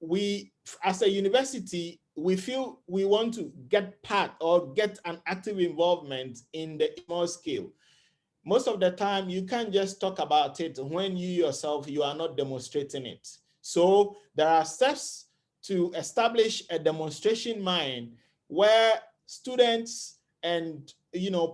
We, as a university, we feel we want to get part or get an active involvement in the small scale. Most of the time, you can't just talk about it when you yourself, you are not demonstrating it. So there are steps to establish a demonstration mine where students and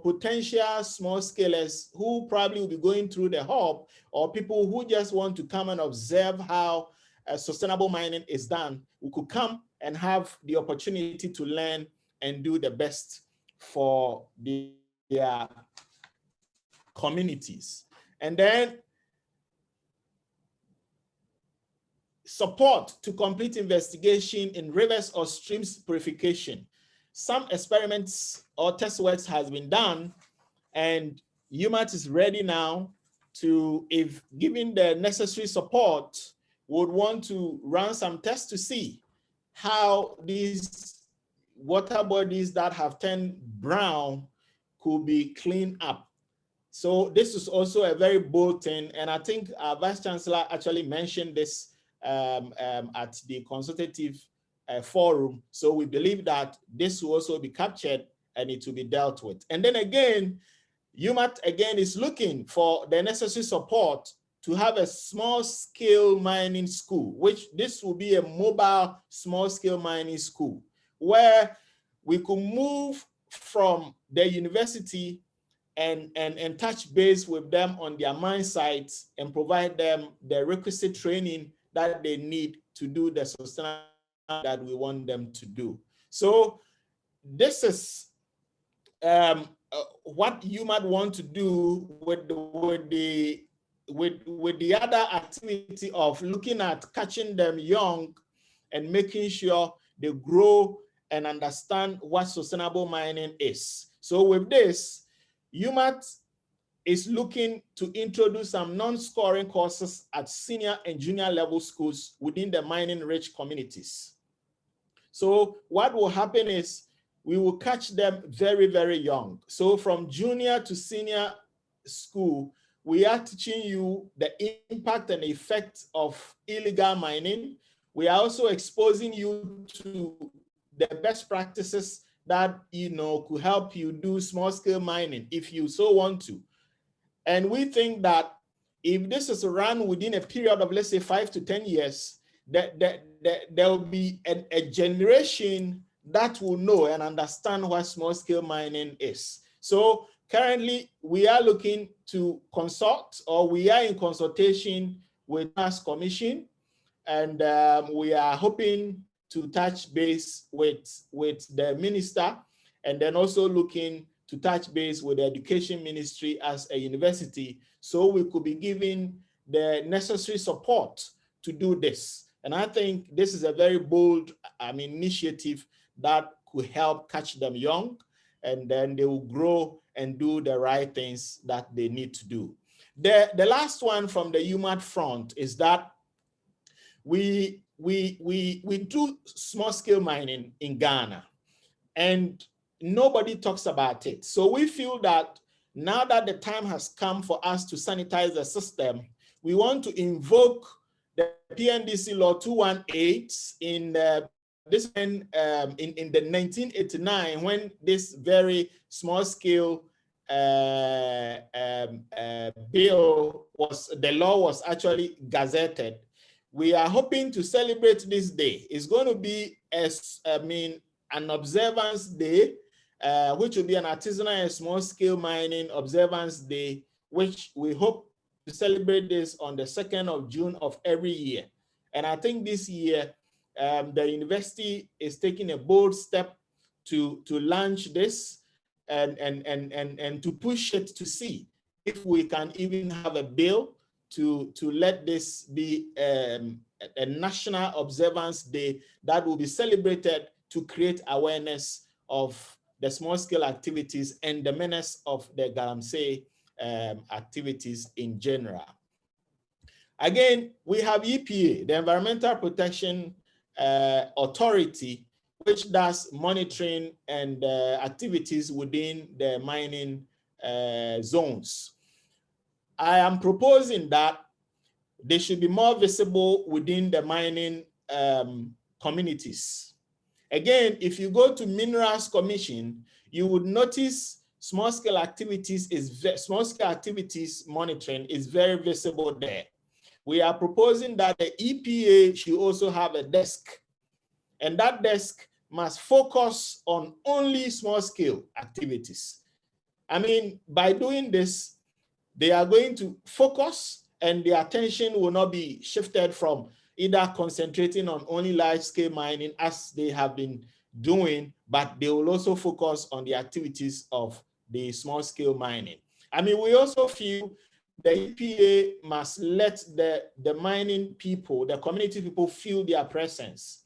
potential small scalers who probably will be going through the hub, or people who just want to come and observe how sustainable mining is done, we could come and have the opportunity to learn and do the best for their communities. And then support to complete investigation in rivers or streams purification. Some experiments or test works has been done, and UMAT is ready now to, if given the necessary support, would want to run some tests to see how these water bodies that have turned brown could be cleaned up. So this is also a very bold thing, and I think our Vice Chancellor actually mentioned this at the consultative forum. So we believe that this will also be captured and it will be dealt with. And then again, UMAT again is looking for the necessary support to have a small-scale mining school, which this will be a mobile small-scale mining school, where we could move from the university and touch base with them on their mine sites and provide them the requisite training that they need to do the sustainable that we want them to do. So this is what you might want to do with the other activity of looking at catching them young and making sure they grow and understand what sustainable mining is. So with this, UMAT is looking to introduce some non-scoring courses at senior and junior level schools within the mining-rich communities. So what will happen is we will catch them very, very young. So from junior to senior school, we are teaching you the impact and effect of illegal mining. We are also exposing you to the best practices that could help you do small-scale mining if you so want to. And we think that if this is run within a period of, let's say, 5 to 10 years, there will be a generation that will know and understand what small-scale mining is. So currently, we are looking to consult, or we are in consultation with Mass Commission, and we are hoping to touch base with the minister, and then also looking to touch base with the education ministry as a university, so we could be giving the necessary support to do this. And I think this is a very bold initiative that could help catch them young, and then they will grow and do the right things that they need to do. The last one from the UMAT front is that we do small-scale mining in Ghana, and nobody talks about it. So we feel that now that the time has come for us to sanitize the system, we want to invoke the PNDC Law 218 in the 1989, when this very small-scale the law was actually gazetted. We are hoping to celebrate this day. It's going to be an observance day, which will be an artisanal and small-scale mining observance day, which we hope to celebrate this on the 2nd of June of every year. And I think this year, the university is taking a bold step to launch this and to push it to see if we can even have a bill to let this be a national observance day that will be celebrated to create awareness of the small-scale activities and the menace of the galamsey activities in general. Again, we have EPA, the Environmental Protection Authority, which does monitoring and activities within the mining zones. I am proposing that they should be more visible within the mining communities. Again, if you go to Minerals Commission, you would notice small-scale activities monitoring is very visible there. We are proposing that the EPA should also have a desk, and that desk must focus on only small-scale activities. By doing this, they are going to focus, and their attention will not be shifted from either concentrating on only large-scale mining as they have been doing, but they will also focus on the activities of the small-scale mining. We also feel the EPA must let the mining people, the community people, feel their presence.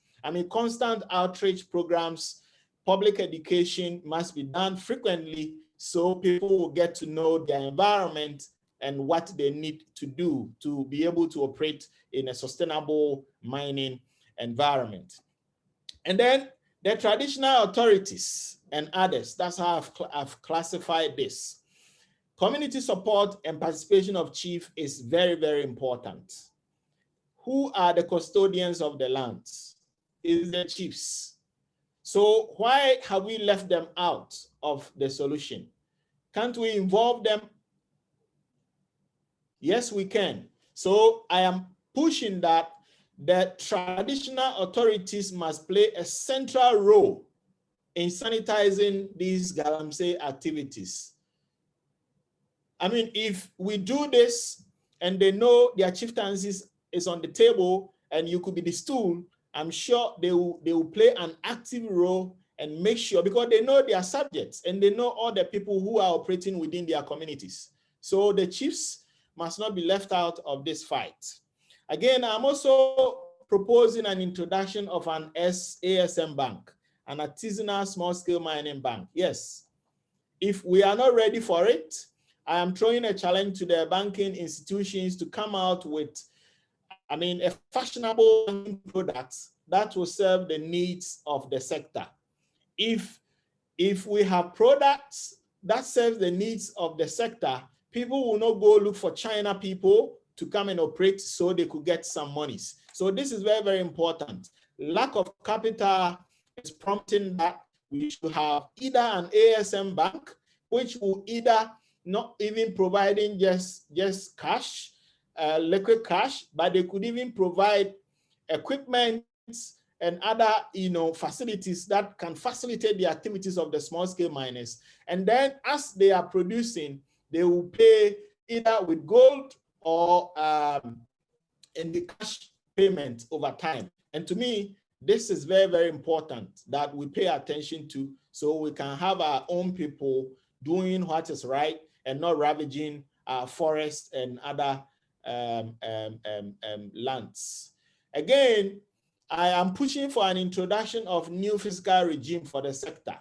Constant outreach programs, public education must be done frequently so people will get to know their environment and what they need to do to be able to operate in a sustainable mining environment. And then the traditional authorities and others, that's how I've classified this. Community support and participation of chief is very, very important. Who are the custodians of the lands? Is the chiefs. So why have we left them out of the solution? Can't we involve them? Yes, we can. So I am pushing that the traditional authorities must play a central role in sanitizing these galamsey activities. I mean, if we do this and they know their chieftaincies is on the table and you could be the stool, I'm sure they will play an active role and make sure, because they know their subjects and they know all the people who are operating within their communities. So the chiefs must not be left out of this fight. Again, I'm also proposing an introduction of an ASM bank, an artisanal small-scale mining bank. Yes, if we are not ready for it, I am throwing a challenge to the banking institutions to come out with, I mean, a fashionable product that will serve the needs of the sector. If we have products that serve the needs of the sector, people will not go look for China people to come and operate so they could get some monies. So this is very, very important. Lack of capital is prompting that we should have either an ASM bank, which will either not even providing just cash, liquid cash, but they could even provide equipment and other, facilities that can facilitate the activities of the small-scale miners. And then as they are producing, they will pay either with gold or in the cash payment over time. And to me, this is very, very important that we pay attention to, so we can have our own people doing what is right and not ravaging our forests and other lands. Again, I am pushing for an introduction of new fiscal regime for the sector.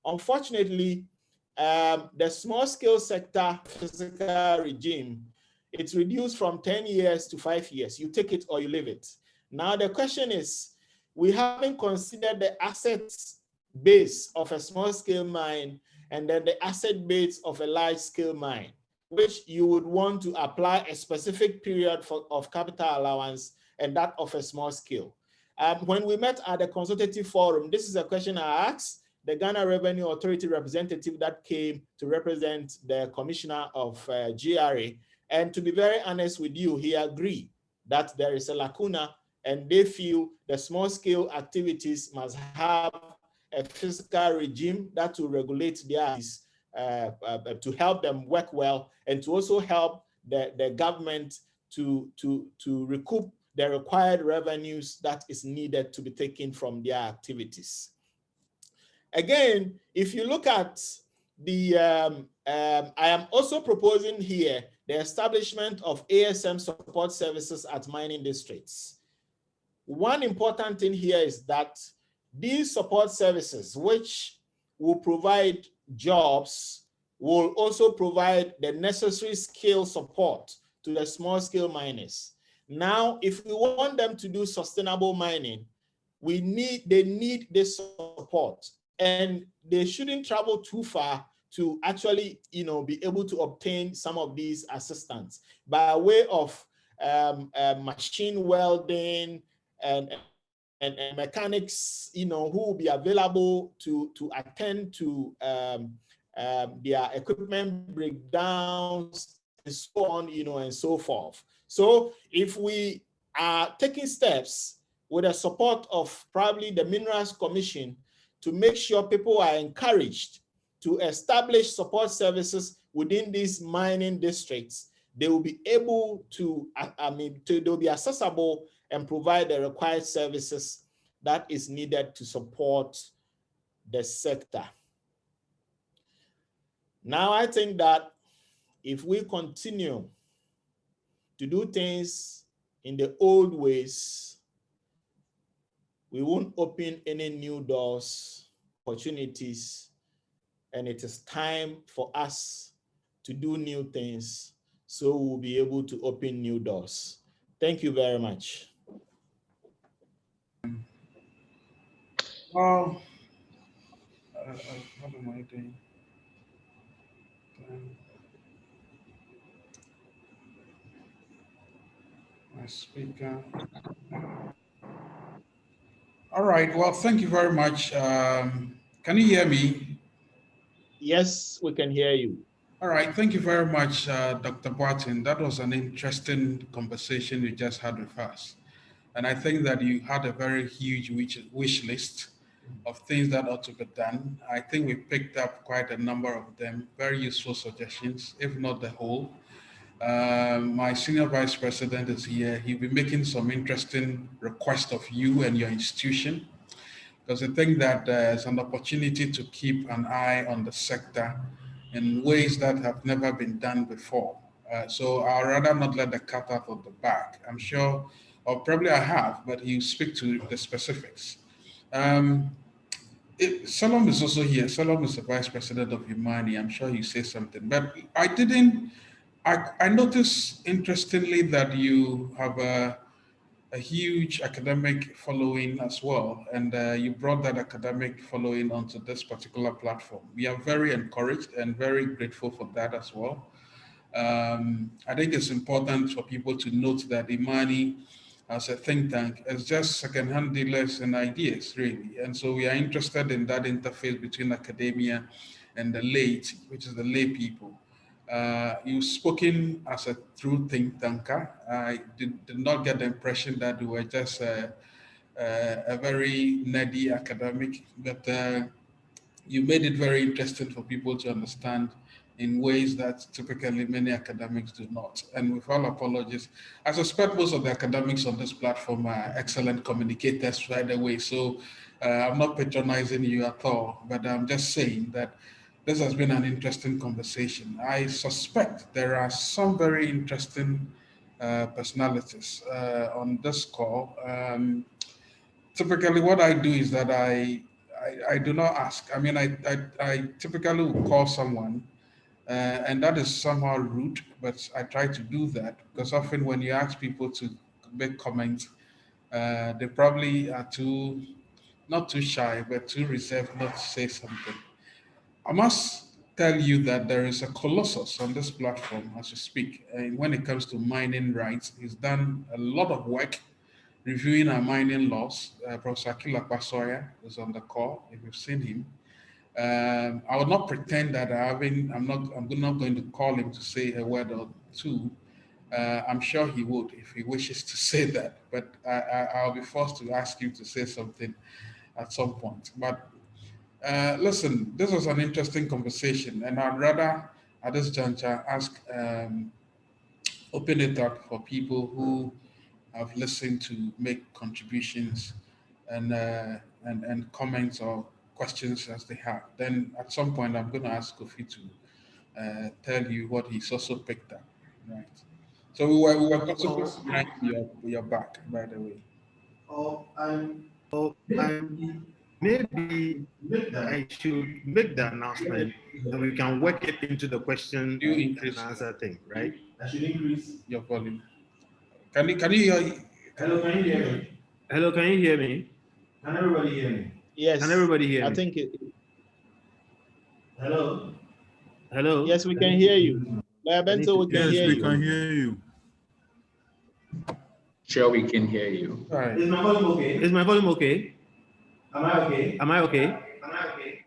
Unfortunately, the small-scale sector fiscal regime, it's reduced from 10 years to 5 years. You take it or you leave it. Now the question is, we haven't considered the assets base of a small-scale mine and then the asset base of a large-scale mine, which you would want to apply a specific period of capital allowance and that of a small scale. When we met at the consultative forum, this is a question I asked the Ghana Revenue Authority representative that came to represent the commissioner of GRA. And to be very honest with you, he agreed that there is a lacuna and they feel the small scale activities must have a fiscal regime that will regulate their to help them work well and to also help the government to recoup the required revenues that is needed to be taken from their activities. Again, if you look at the, I am also proposing here the establishment of ASM support services at mining districts. One important thing here is that these support services, which will provide jobs, will also provide the necessary skill support to the small scale miners. Now, if we want them to do sustainable mining, they need this support, and they shouldn't travel too far to actually, be able to obtain some of these assistance by way of machine welding and mechanics, who will be available to attend to their equipment breakdowns and so on, and so forth. So if we are taking steps with the support of probably the Minerals Commission to make sure people are encouraged to establish support services within these mining districts, they will be able to, they'll be accessible and provide the required services that is needed to support the sector. Now, I think that if we continue to do things in the old ways, we won't open any new doors, opportunities, and it is time for us to do new things so we'll be able to open new doors. Thank you very much. Well, what am I doing? My speaker. All right. Well, thank you very much. Can you hear me? Yes, we can hear you. All right. Thank you very much, Dr. Barton. That was an interesting conversation you just had with us. And I think that you had a very huge wish list. of things that ought to be done. I think we picked up quite a number of them, very useful suggestions, if not the whole. My senior vice president is here. He'll be making some interesting requests of you and your institution, because I think that there's an opportunity to keep an eye on the sector in ways that have never been done before. So I'd rather not let the cat out of the bag. I'm sure, or probably I have, but he'll speak to the specifics. Salom is also here. Salom is the vice president of Humani. I'm sure he'll say something. But I noticed interestingly that you have a huge academic following as well, and you brought that academic following onto this particular platform. We are very encouraged and very grateful for that as well. I think it's important for people to note that Imani as a think tank is just second-hand dealers in ideas, really. And so we are interested in that interface between academia and the laity, which is the lay people. You've spoken as a true think tanker. I did not get the impression that you were just a very nerdy academic, but you made it very interesting for people to understand in ways that typically many academics do not. And with all apologies, I suspect most of the academics on this platform are excellent communicators right away. So I'm not patronizing you at all, but I'm just saying that this has been an interesting conversation. I suspect there are some very interesting personalities on this call. Typically, what I do is that I do not ask. I mean, I typically will call someone, and that is somehow rude, but I try to do that because often when you ask people to make comments, they probably are not too shy, but too reserved not to say something. I must tell you that there is a colossus on this platform as we speak. And when it comes to mining rights, he's done a lot of work reviewing our mining laws. Professor Akila Pasoya is on the call, if you've seen him. I will not pretend that I'm not going to call him to say a word or two. I'm sure he would if he wishes to say that, but I'll be forced to ask you to say something at some point. But listen, this was an interesting conversation, and I'd rather at this juncture open it up for people who have listened to make contributions and comments or questions as they have. Then at some point, I'm going to ask Kofi to tell you what he's also picked up, right? So we were possibly behind your back, by the way. Maybe I should make the announcement and we can work it into the question and answer thing, right? I should increase your volume. Can you hear? Hello, can you hear me? Hello, can you hear me? Can everybody hear me? Yes. Can everybody hear me? I think it. Hello? Hello? Yes, we can hear you. Bento, we can hear you. Yes, we can hear you. Sure, we can hear you. All right. Is my volume okay? Is my volume okay? Am I okay? Am I okay? Am I okay?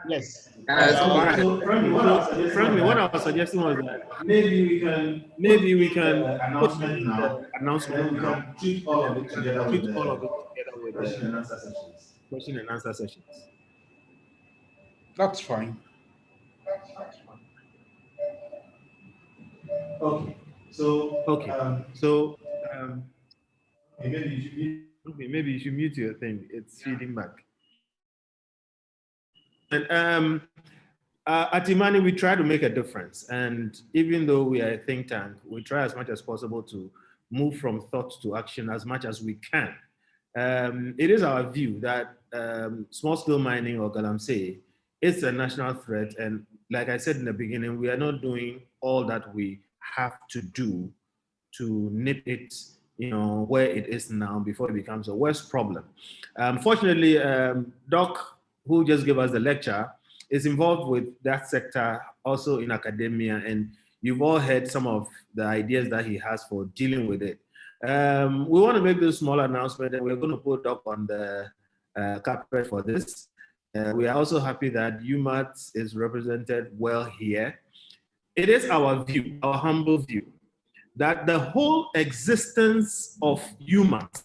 Yes. So, Frankie, what I was suggesting was that maybe we can announcement now. Announcement now. Treat all of it together with with question and answer sessions. question and answer sessions. That's fine. Okay. So maybe you should mute your thing. It's feeding back. And at Imani, we try to make a difference. And even though we are a think tank, we try as much as possible to move from thought to action as much as we can. It is our view that small-scale mining, or galamsey, is a national threat. And like I said in the beginning, we are not doing all that we have to do to nip it, where it is now before it becomes a worse problem. Fortunately, Doc, who just gave us the lecture, is involved with that sector also in academia, and you've all heard some of the ideas that he has for dealing with it. We want to make this small announcement, and we're going to put Doc on the carpet for this. We are also happy that UMAT is represented well here. It is our view, our humble view, that the whole existence of UMAT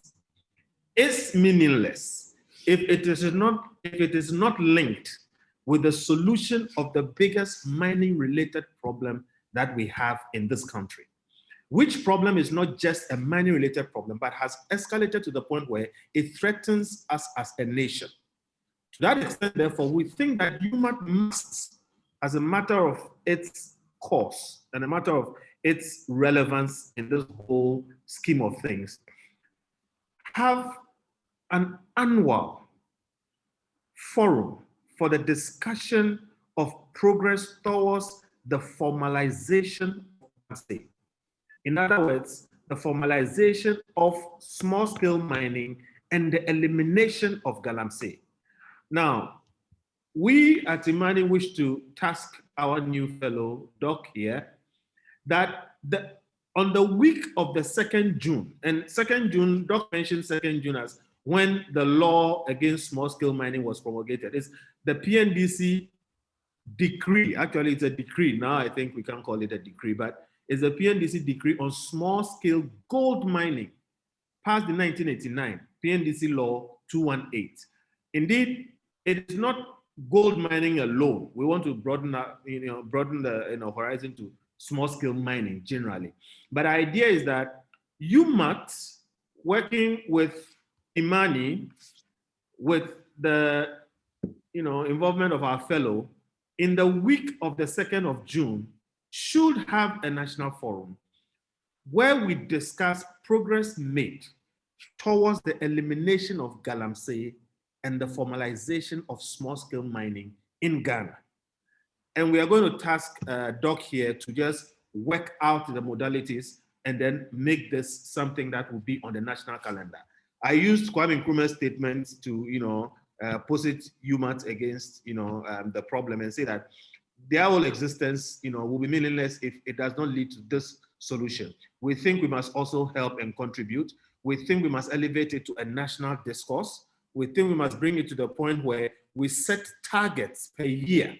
is meaningless if it is not if it is not linked with the solution of the biggest mining-related problem that we have in this country, which problem is not just a mining-related problem, but has escalated to the point where it threatens us as a nation. To that extent, therefore, we think that UMAT must, as a matter of its course and a matter of its relevance in this whole scheme of things, have an annual forum for the discussion of progress towards the formalization of state. In other words, the formalization of small-scale mining and the elimination of galamsey. Now, we at Imani wish to task our new fellow Doc here that on the week of the 2nd June, and 2nd June, Doc mentioned 2nd June as when the law against small-scale mining was promulgated. It's the PNDC decree. Actually, it's a decree. Now I think we can call it a decree, but it's a PNDC decree on small-scale gold mining, passed in 1989, PNDC Law 218. Indeed, it is not gold mining alone. We want to broaden the horizon to small-scale mining generally. But the idea is that UMAT, working with Imani, with the involvement of our fellow, in the week of the 2nd of June, should have a national forum where we discuss progress made towards the elimination of galamsey and the formalization of small-scale mining in Ghana. And we are going to task Doc here to just work out the modalities and then make this something that will be on the national calendar. I used Kwame Nkrumah's statements to, posit UMAT against, the problem and say that their whole existence, will be meaningless if it does not lead to this solution. We think we must also help and contribute. We think we must elevate it to a national discourse. We think we must bring it to the point where we set targets per year.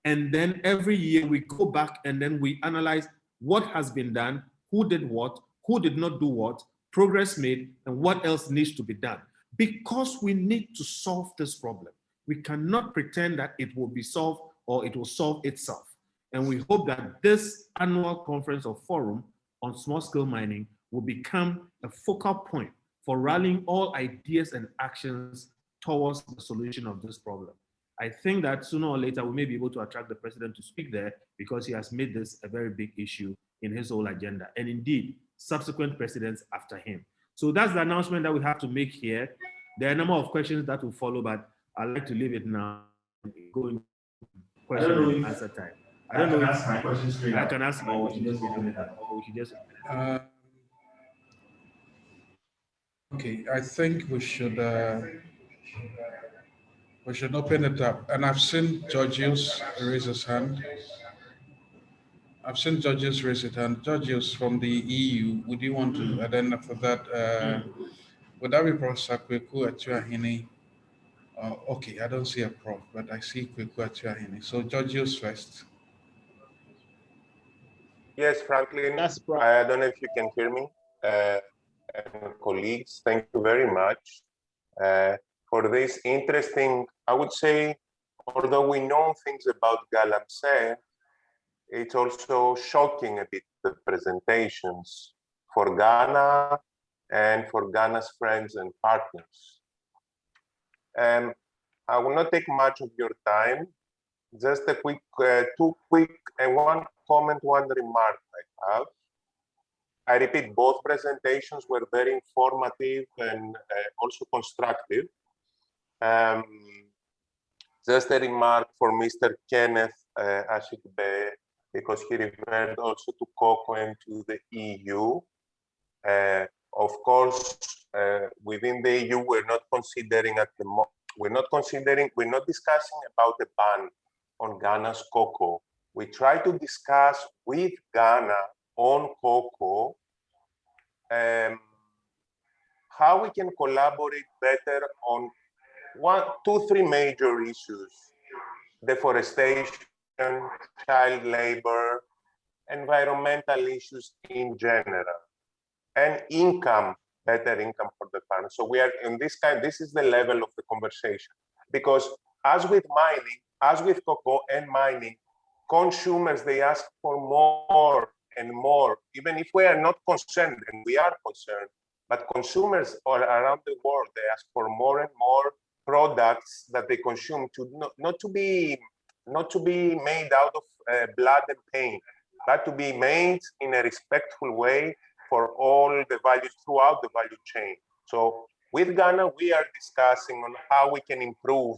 And then every year we go back and then we analyze what has been done, who did what, who did not do what, progress made, and what else needs to be done. Because we need to solve this problem. We cannot pretend that it will be solved or it will solve itself. And we hope that this annual conference or forum on small-scale mining will become a focal point for rallying all ideas and actions towards the solution of this problem. I think that sooner or later we may be able to attract the president to speak there because he has made this a very big issue in his whole agenda, and indeed subsequent presidents after him. So that's the announcement that we have to make here. There are a number of questions that will follow, but I'd like to leave it now and go into question and answer time. I don't know if ask my question straight I can ask my question just Okay, I think we should open it up. And I've seen Georgios raise his hand. Georgios from the EU, would you want to? And then after that, would that be Professor Kweku Atuahine? Okay, I don't see a prof, but I see Kweku Atuahine. So Georgios first. Yes, Franklin, I don't know if you can hear me. And colleagues, thank you very much for this interesting, I would say, although we know things about galamsey, it's also shocking a bit, the presentations for Ghana and for Ghana's friends and partners. I will not take much of your time. Just a quick, one comment, one remark I have. I repeat, both presentations were very informative and also constructive. Just a remark for Mr. Kenneth Ashikbe, because he referred also to COCO and to the EU. Of course, within the EU, we're not considering at the moment, we're not discussing about the ban on Ghana's cocoa. We try to discuss with Ghana on cocoa how we can collaborate better on 1, 2, 3 major issues: deforestation, child labor, environmental issues in general, and income, better income for the farmers. So we are in this is the level of the conversation. because as with mining, as with cocoa and mining, consumers, they ask for more and more, even if we are not concerned, and we are concerned, but consumers all around the world, they ask for more and more products that they consume to not to be made out of blood and pain, but to be made in a respectful way for all the values throughout the value chain. So with Ghana, we are discussing on how we can improve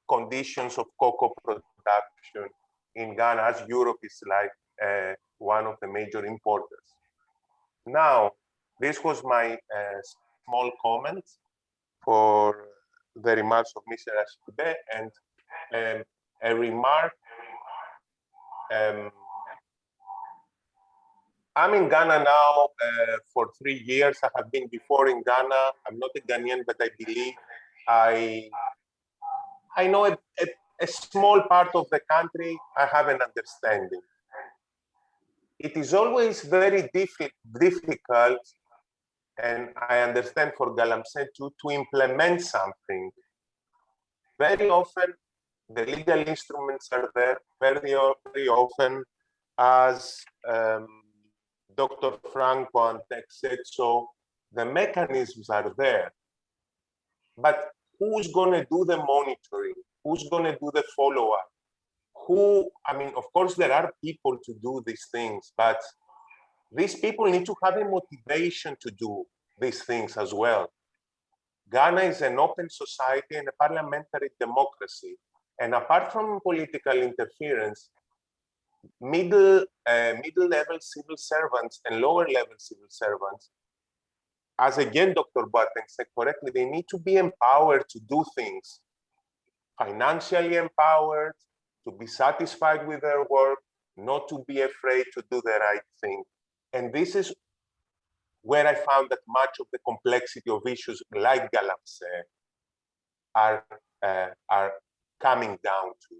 conditions of cocoa production in Ghana, as Europe is like one of the major importers. Now, this was my small comment for the remarks of Mr. Ashkibe, and a remark. I'm in Ghana now for 3 years. I have been before in Ghana. I'm not a Ghanaian, but I believe I know a small part of the country. I have an understanding. It is always very difficult, and I understand for Galamsey too, to implement something. Very often, the legal instruments are there. Very often, as Dr. Franco and Tech said, so the mechanisms are there. But who's going to do the monitoring? Who's going to do the follow-up? I mean, of course, there are people to do these things, but these people need to have a motivation to do these things as well. Ghana is an open society and a parliamentary democracy. And apart from political interference, middle-level civil servants and lower-level civil servants, as again Dr. Boateng said correctly, they need to be empowered to do things, financially empowered, to be satisfied with their work, not to be afraid to do the right thing. And this is where I found that much of the complexity of issues like Galamsey are coming down to.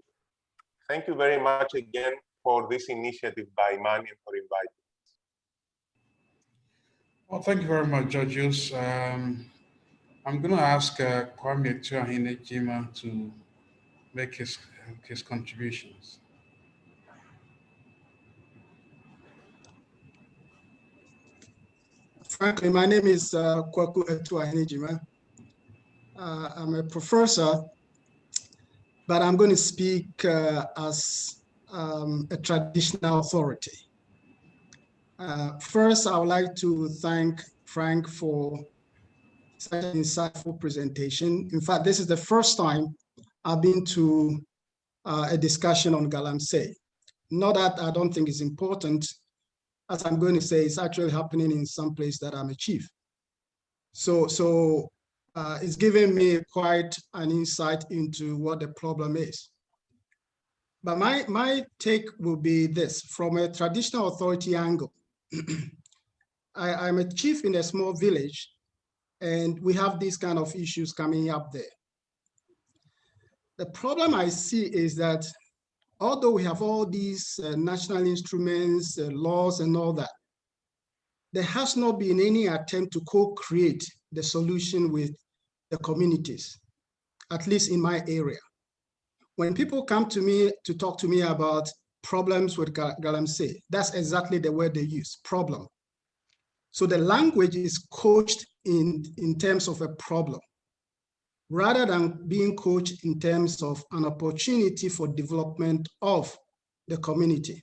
Thank you very much again for this initiative by Mani and for inviting us. Well, thank you very much, Georgios. I'm going to ask Kwame Tuahine Jima to make his contributions. Frankly, my name is Kwaku Tuahine Jima. I'm a professor, but I'm going to speak as a traditional authority. First, I would like to thank Frank for such an insightful presentation. In fact, this is the first time I've been to a discussion on Galamsey. Not that I don't think it's important, as I'm going to say, it's actually happening in some place that I'm a chief. So it's given me quite an insight into what the problem is. But my take will be this, from a traditional authority angle. I'm a chief in a small village, and we have these kind of issues coming up there. The problem I see is that although we have all these national instruments, laws and all that, there has not been any attempt to co-create the solution with the communities, at least in my area. When people come to me to talk to me about problems with Galamsey, that's exactly the word they use, problem. So the language is coached in terms of a problem, rather than being coached in terms of an opportunity for development of the community.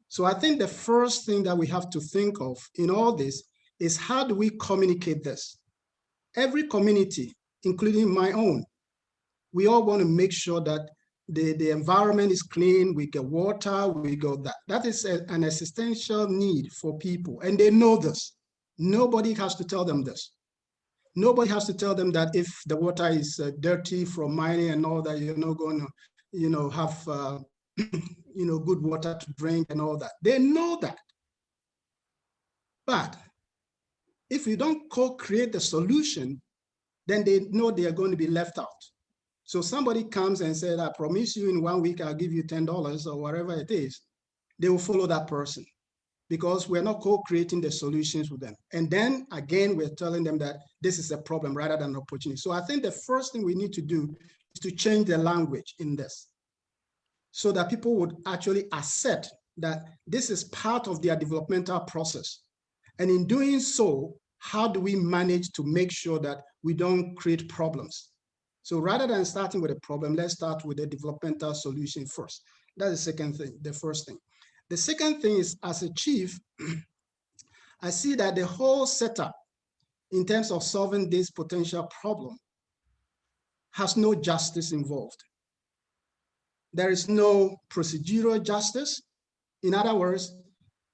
So I think the first thing that we have to think of in all this is, how do we communicate this? Every community, including my own, we all want to make sure that the environment is clean, we get water, we got that. That is an existential need for people, and they know this. Nobody has to tell them this. Nobody has to tell them that if the water is dirty from mining and all that, you're not going to, have, good water to drink and all that. They know that. But if you don't co-create the solution, then they know they are going to be left out. So somebody comes and says, I promise you in 1 week, I'll give you $10 or whatever it is. They will follow that person. because we're not co-creating the solutions with them. And then again, we're telling them that this is a problem rather than an opportunity. So I think the first thing we need to do is to change the language in this so that people would actually accept that this is part of their developmental process. And in doing so, how do we manage to make sure that we don't create problems? So rather than starting with a problem, let's start with a developmental solution first. That's the second thing, the first thing. The second thing is, as a chief, I see that the whole setup in terms of solving this potential problem has no justice involved. There is no procedural justice. In other words,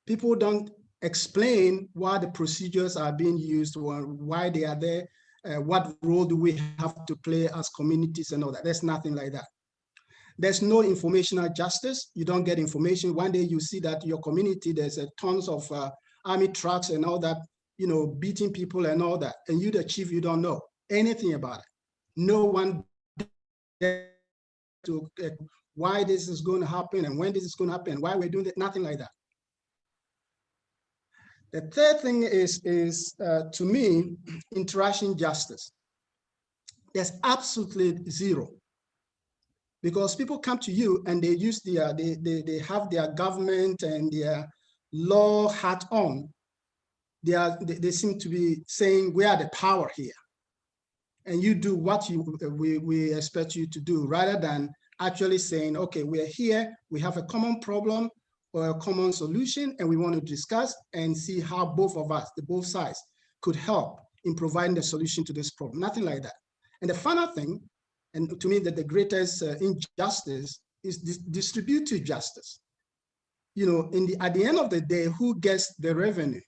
people don't explain why the procedures are being used, or why they are there, what role do we have to play as communities and all that. There's nothing like that. There's no informational justice. You don't get information. One day you see that your community, there's tons of army trucks and all that, you know, beating people and all that. And you, the chief, you don't know anything about it. No one to why this is going to happen and when this is going to happen, why we're doing it, nothing like that. The third thing is to me, interaction justice. There's absolutely zero. Because people come to you and they use their, they have their government and their law hat on. They seem to be saying, we are the power here. And you do what we expect you to do, rather than actually saying, okay, we're here, we have a common problem or a common solution, and we want to discuss and see how both of us, both sides, could help in providing the solution to this problem. Nothing like that. And the final thing, and to me that the greatest injustice is this distributive justice. You know, at the end of the day, who gets the revenue?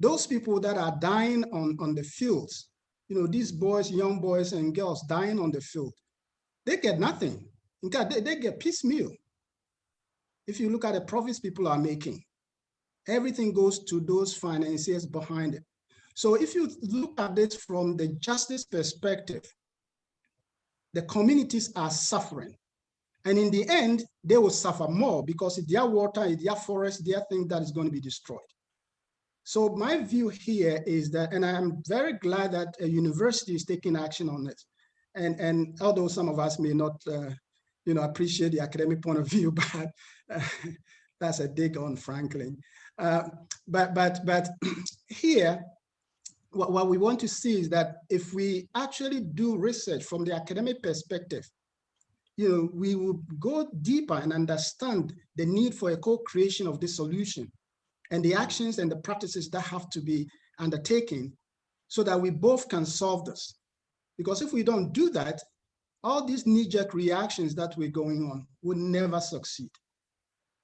Those people that are dying on the fields, you know, these boys, young boys and girls dying on the field, they get nothing. In fact, they get piecemeal. If you look at the profits people are making, everything goes to those financiers behind it. So if you look at this from the justice perspective, the communities are suffering. And in the end, they will suffer more because it's their water, it's their forest, their thing that is going to be destroyed. So my view here is that, and I'm very glad that a university is taking action on this. And although some of us may not, you know, appreciate the academic point of view, but that's a dig on Franklin. But here, what we want to see is that if we actually do research from the academic perspective, you know, we will go deeper and understand the need for a co-creation of this solution and the actions and the practices that have to be undertaken so that we both can solve this. Because if we don't do that, all these knee-jerk reactions that we're going on will never succeed.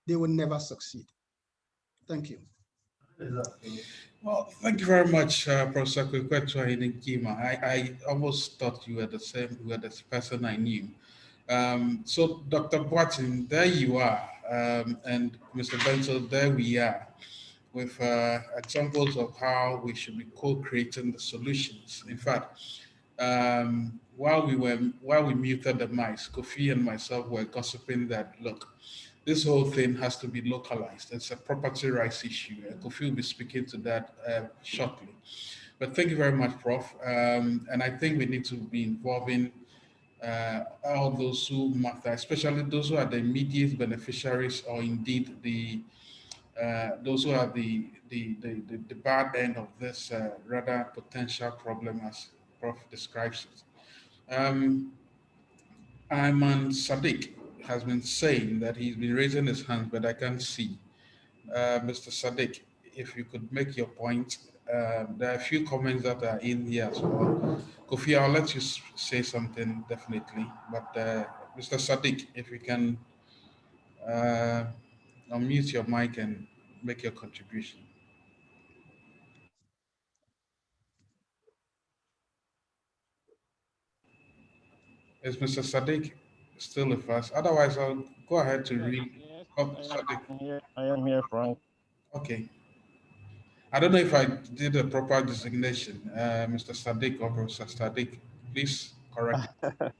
They will never succeed. Thank you. Well, thank you very much, Professor Kwekwetu Ainekima. I almost thought you were the same, you were the person I knew. So Dr. Boatin, there you are, and Mr. Benson, there we are, with examples of how we should be co-creating the solutions. In fact, while we muted the mics, Kofi and myself were gossiping that, look, this whole thing has to be localized. It's a property rights issue. Kofi will be speaking to that shortly. But thank you very much, Prof. And I think we need to be involving all those who matter, especially those who are the immediate beneficiaries, or indeed those who are the bad end of this rather potential problem, as Prof describes it. Ayman Sadiq has been saying that he's been raising his hand, but I can't see. Mr. Sadiq, if you could make your point. There are a few comments that are in here as well. Kofi, I'll let you say something definitely, but Mr. Sadiq, if you can unmute your mic and make your contribution. Is Mr. Sadiq still with us? Otherwise, I'll go ahead to read. Yes, Oh, Sadiq. I am here, Frank. Okay. I don't know if I did a proper designation, Mr. Sadiq or Professor Sadiq. Please correct it.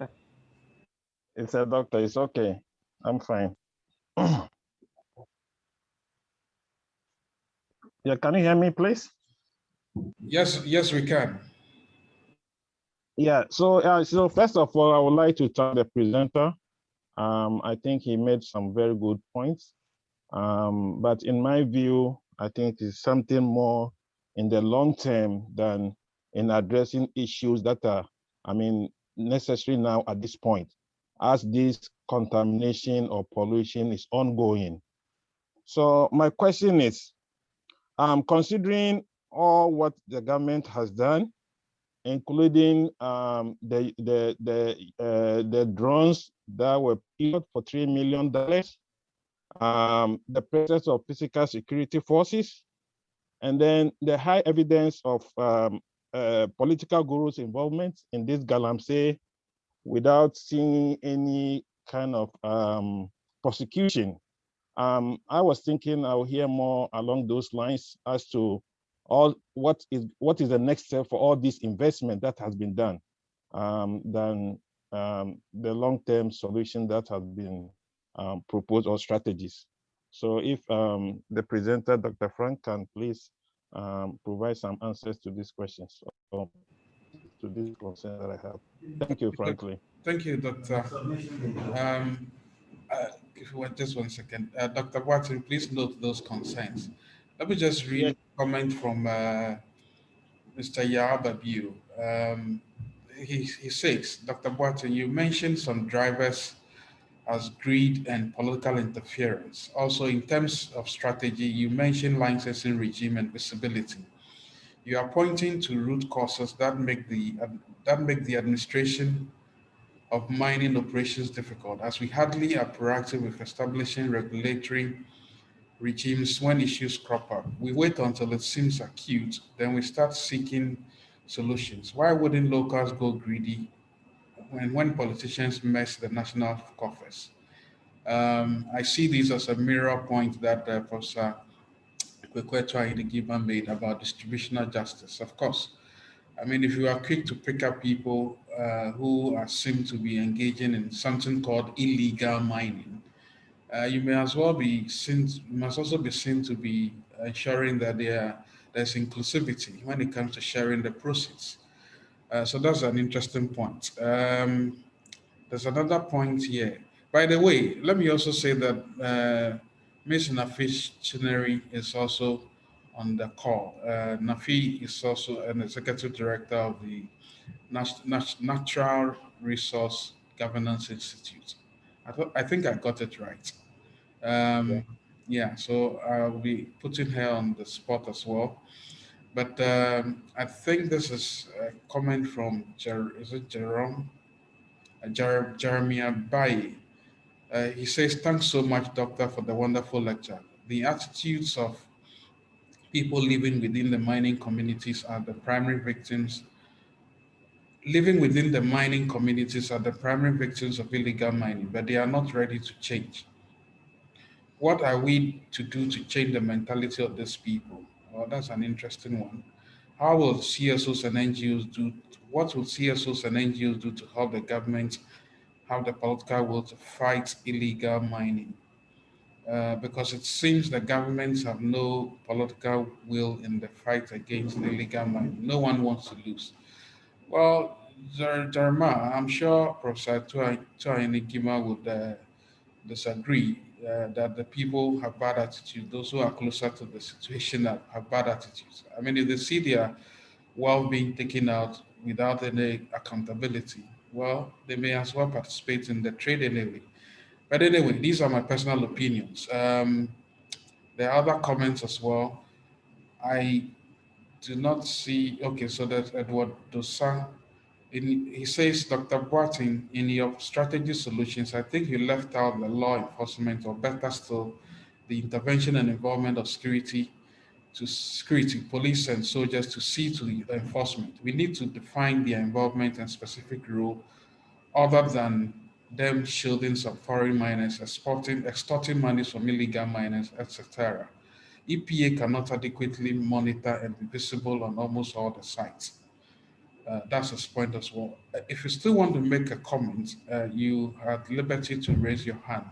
It's a doctor. It's okay. I'm fine. Yeah, can you hear me, please? Yes, we can. Yeah, so first of all, I would like to thank the presenter. I think he made some very good points. But in my view, I think it's something more in the long term than in addressing issues that are, necessary now at this point, as this contamination or pollution is ongoing. So my question is, considering all what the government has done, including the drones that were built for $3 million, the presence of physical security forces, and then the high evidence of political gurus' involvement in this galamsey without seeing any kind of prosecution. I was thinking I'll hear more along those lines as to what is the next step for all this investment that has been done, than the long-term solution that has been proposed or strategies. So if the presenter, Dr. Frank, can please provide some answers to these questions or to this concern that I have. Thank you, frankly. Thank you, Dr. If you want just 1 second, Dr. Watson, please note those concerns. Let me just read a comment from Mr. Yababu. He says, Dr. Watson, you mentioned some drivers as greed and political interference. Also, in terms of strategy, you mentioned licensing regime and visibility. You are pointing to root causes that make the administration of mining operations difficult, as we hardly are proactive with establishing regulatory regimes when issues crop up. We wait until it seems acute, then we start seeking solutions. Why wouldn't locals go greedy when politicians mess the national coffers? I see this as a mirror point that Professor Kwekweto Ayidigima made about distributional justice. Of course, I mean, if you are quick to pick up people who are seem to be engaging in something called illegal mining, you may as well be seen. You must also be seen to be ensuring that there's inclusivity when it comes to sharing the proceeds. So that's an interesting point. There's another point here. By the way, let me also say that Ms. Nafi Chineri is also on the call. Nafi is also an executive director of the Natural Resource Governance Institute. I think I got it right. Yeah, so I'll be putting her on the spot as well. But I think this is a comment from is it Jerome? Jeremiah Baye. He says, thanks so much, doctor, for the wonderful lecture. The attitudes of people living within the mining communities are the primary victims. Living within the mining communities are the primary victims of illegal mining, but they are not ready to change. What are we to do to change the mentality of these people? Well, that's an interesting one. How will CSOs and NGOs do? What will CSOs and NGOs do to help the government have the political will to fight illegal mining? Because it seems the governments have no political will in the fight against illegal mining. No one wants to lose. Well, Jeremiah, I'm sure Professor Tuainigima would disagree that the people have bad attitude. Those who are closer to the situation have bad attitudes. I mean, if they see their wealth being taken out without any accountability, well, they may as well participate in the trade anyway. But anyway, these are my personal opinions. There are other comments as well. I do not see, okay, so that's Edward Dosa. He says, Dr. Boating, in your strategy solutions, I think you left out the law enforcement, or better still, the intervention and involvement of security, police and soldiers to see to the enforcement. We need to define their involvement and specific role other than them shielding some foreign miners, extorting money from illegal miners, etc. EPA cannot adequately monitor and be visible on almost all the sites. That's his point as well. If you still want to make a comment, you are at liberty to raise your hand.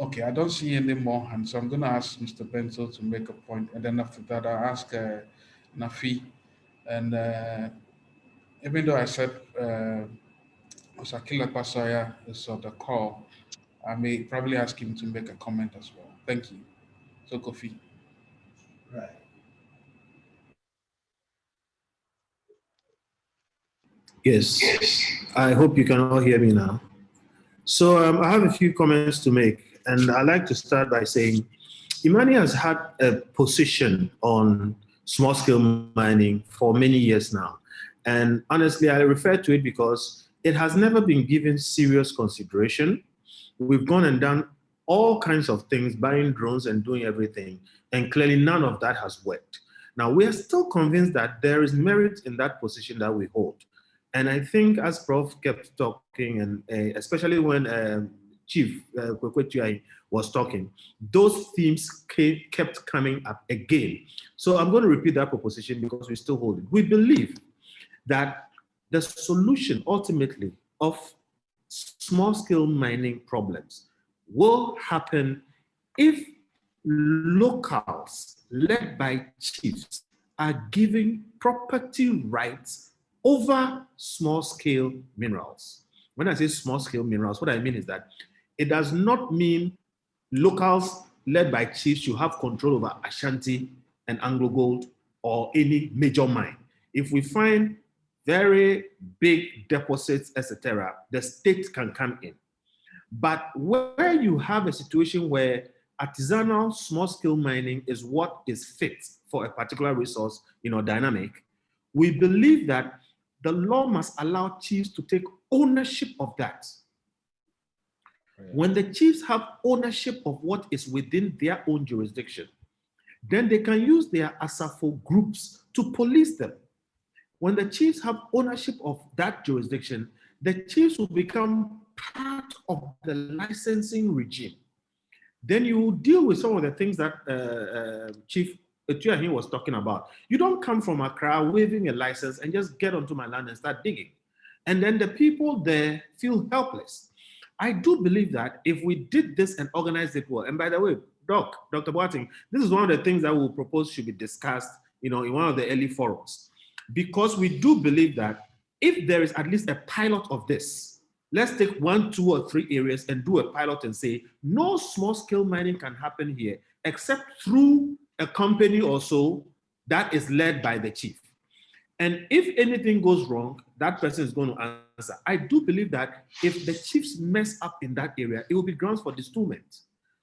Okay, I don't see any more hands, so I'm going to ask Mr. Bento to make a point, and then after that, I'll ask Nafi. And even though I said Osakila Pasaya is on the call, I may probably ask him to make a comment as well. Thank you. So, Kofi. Right. Yes, I hope you can all hear me now. So I have a few comments to make, and I'd like to start by saying Imani has had a position on small-scale mining for many years now. And honestly, I refer to it because it has never been given serious consideration. We've gone and done all kinds of things, buying drones and doing everything, and clearly none of that has worked. Now, we are still convinced that there is merit in that position that we hold. And I think as Prof kept talking, and especially when Chief Kwekwe was talking, those themes kept coming up again. So I'm going to repeat that proposition because we still hold it. We believe that the solution ultimately of small-scale mining problems will happen if locals led by chiefs are given property rights over small-scale minerals. When I say small-scale minerals, what I mean is that it does not mean locals led by chiefs should have control over Ashanti and Anglo Gold or any major mine. If we find very big deposits, etc., the state can come in. But where you have a situation where artisanal small-scale mining is what is fit for a particular resource, dynamic, we believe that the law must allow chiefs to take ownership of that. When the chiefs have ownership of what is within their own jurisdiction, then they can use their ASAFO groups to police them. When the chiefs have ownership of that jurisdiction, the chiefs will become part of the licensing regime. Then you will deal with some of the things that Chief Etuahin was talking about. You don't come from Accra waving a license and just get onto my land and start digging. And then the people there feel helpless. I do believe that if we did this and organized it well, and by the way, Dr. Boateng, this is one of the things that we'll propose should be discussed, in one of the early forums, because we do believe that if there is at least a pilot of this, let's take 1, 2, or 3 areas and do a pilot and say, no small-scale mining can happen here except through a company or so that is led by the chief. And if anything goes wrong, that person is going to answer. I do believe that if the chiefs mess up in that area, it will be grounds for dismissal.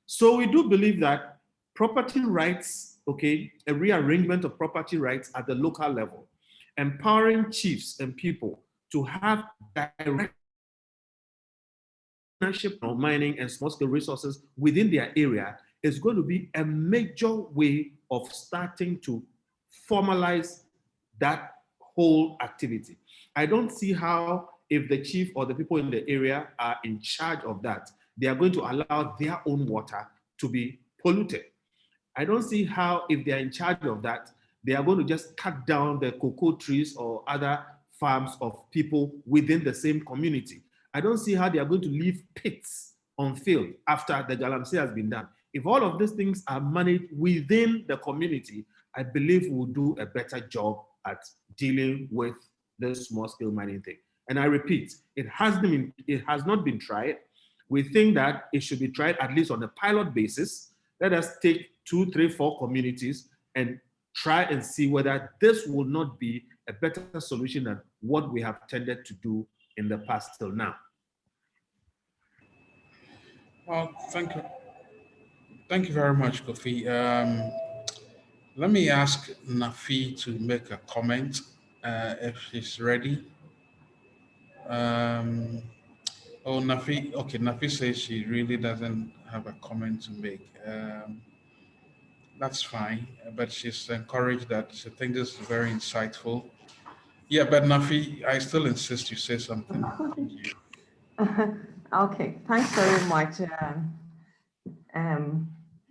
So we do believe that property rights, a rearrangement of property rights at the local level, empowering chiefs and people to have direct ownership of mining and small-scale resources within their area is going to be a major way of starting to formalize that whole activity. I don't see how, if the chief or the people in the area are in charge of that, they are going to allow their own water to be polluted. I don't see how, if they are in charge of that, they are going to just cut down the cocoa trees or other farms of people within the same community. I don't see how they are going to leave pits on field after the galamsey has been done. If all of these things are managed within the community, I believe we'll do a better job at dealing with this small-scale mining thing. And I repeat, it has not been tried. We think that it should be tried at least on a pilot basis. Let us take 2, 3, 4 communities and try and see whether this will not be a better solution than what we have tended to do in the past till now. Well, thank you. Thank you very much, Kofi. Let me ask Nafi to make a comment if she's ready. Nafi, okay, Nafi says she really doesn't have a comment to make. That's fine, but she's encouraged that she thinks this is very insightful. Yeah, but Nafi, I still insist you say something. Thank you. Okay, thanks very much,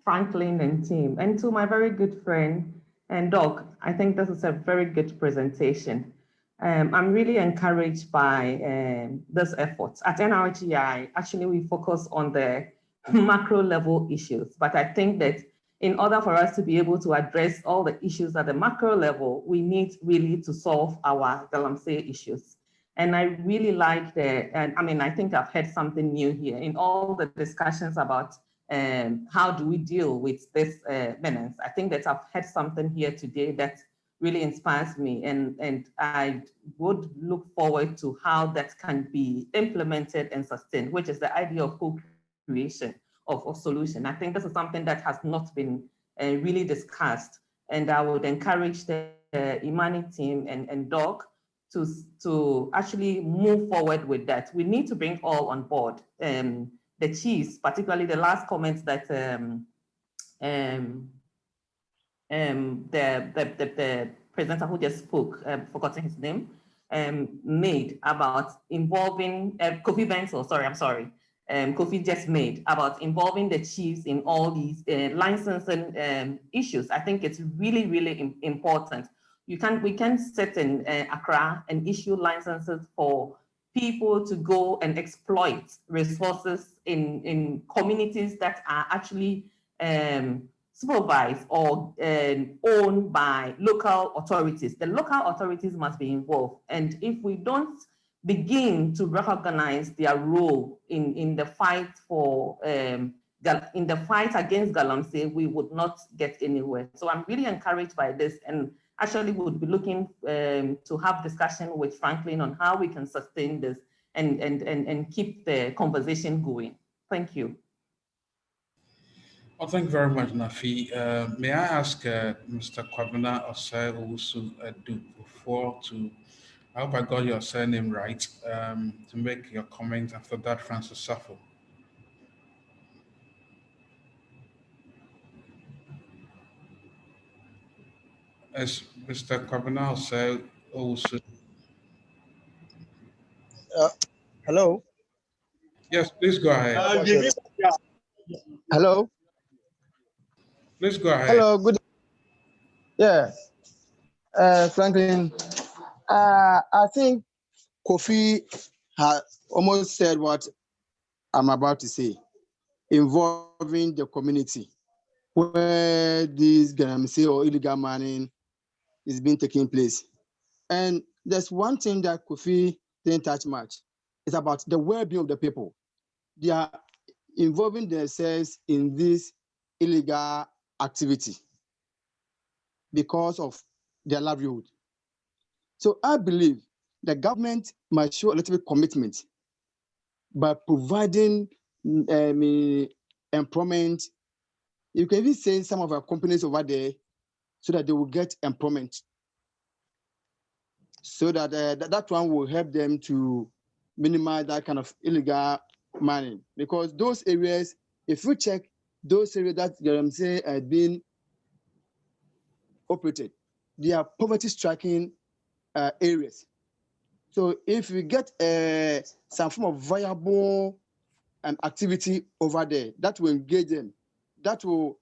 Franklin and team. And to my very good friend and Doc, I think this is a very good presentation. I'm really encouraged by this effort. At NRGI, actually, we focus on the macro level issues. But I think that in order for us to be able to address all the issues at the macro level, we need really to solve our Galamsey issues. And I really like and I mean, I think I've heard something new here in all the discussions about how do we deal with this menace. I think that I've heard something here today that really inspires me, and I would look forward to how that can be implemented and sustained, which is the idea of co-creation of solution. I think this is something that has not been really discussed, and I would encourage the Imani team and Doc to actually move forward with that. We need to bring all on board. The chiefs, particularly the last comments that the presenter who just spoke, forgotten his name, made about involving Kofi Bensel, Kofi just made about involving the chiefs in all these licensing issues. I think it's really, really important. We can sit in Accra and issue licenses for people to go and exploit resources in communities that are actually supervised or owned by local authorities. The local authorities must be involved. And if we don't begin to recognize their role in the fight for in the fight against Galamsey, we would not get anywhere. So I'm really encouraged by this, and actually would be looking to have discussion with Franklin on how we can sustain this and keep the conversation going. Thank you. Well, thank you very much, Nafi. May I ask Mr. Kwabena Osei Owusu before to, I hope I got your surname right, to make your comment. After that, Francis Safo. As Mr. Kwabena Osei Owusu. Hello. Yes, please go ahead. Hello. Please go ahead. Hello. Good. Yeah. Franklin, I think Kofi has almost said what I'm about to say, involving the community where this Galamsey or illegal mining is being taking place. And there's one thing that Kofi didn't touch much. It's about the well-being of the people. They are involving themselves in this illegal activity because of their livelihood. So I believe the government must show a little bit commitment by providing employment. You can even send some of our companies over there so that they will get employment. So that that one will help them to minimize that kind of illegal mining. Because those areas, if you check those areas that Galamsey are being operated, they are poverty-striking areas. So if we get some form of viable activity over there, that will engage them, that will,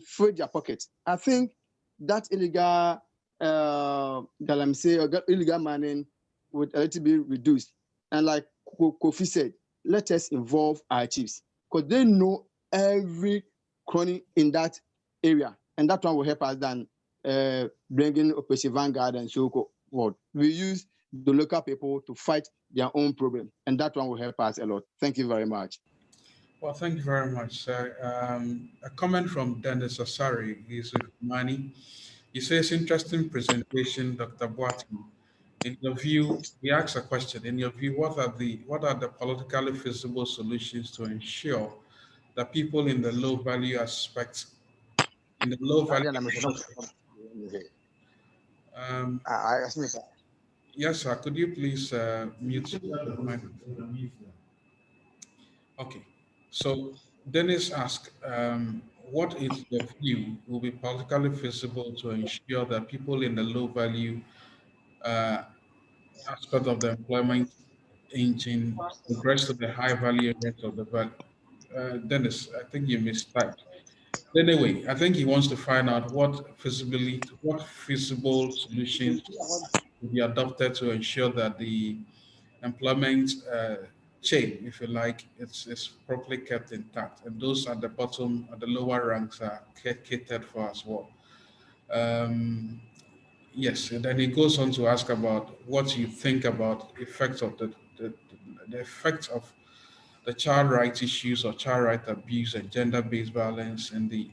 fill their pockets. I think that illegal Galamsey or illegal mining would a little bit reduced. And like Kofi said, let us involve our chiefs because they know every cranny in that area, and that one will help us than bringing Operation Vanguard and so forth. We use the local people to fight their own problem, and that one will help us a lot. Thank you very much. Well, thank you very much, sir. A comment from Dennis Osari. He's with Mani. He says, interesting presentation, Dr. Boateng. In your view, he asks a question. In your view, what are the politically feasible solutions to ensure that people in the low value aspects, in the low value? Yes, sir. Could you please mute the microphone? Okay. So Dennis asked, what is the view will be politically feasible to ensure that people in the low value aspect of the employment engine progress to the high value areas of the value? Dennis, I think you mistyped. Anyway, I think he wants to find out what feasible solutions will be adopted to ensure that the employment chain, if you like, it's properly kept intact. And those at the bottom, at the lower ranks are catered for as well. Yes, and then he goes on to ask about what you think about effects of the effects of the child rights issues or child right abuse and gender-based violence in the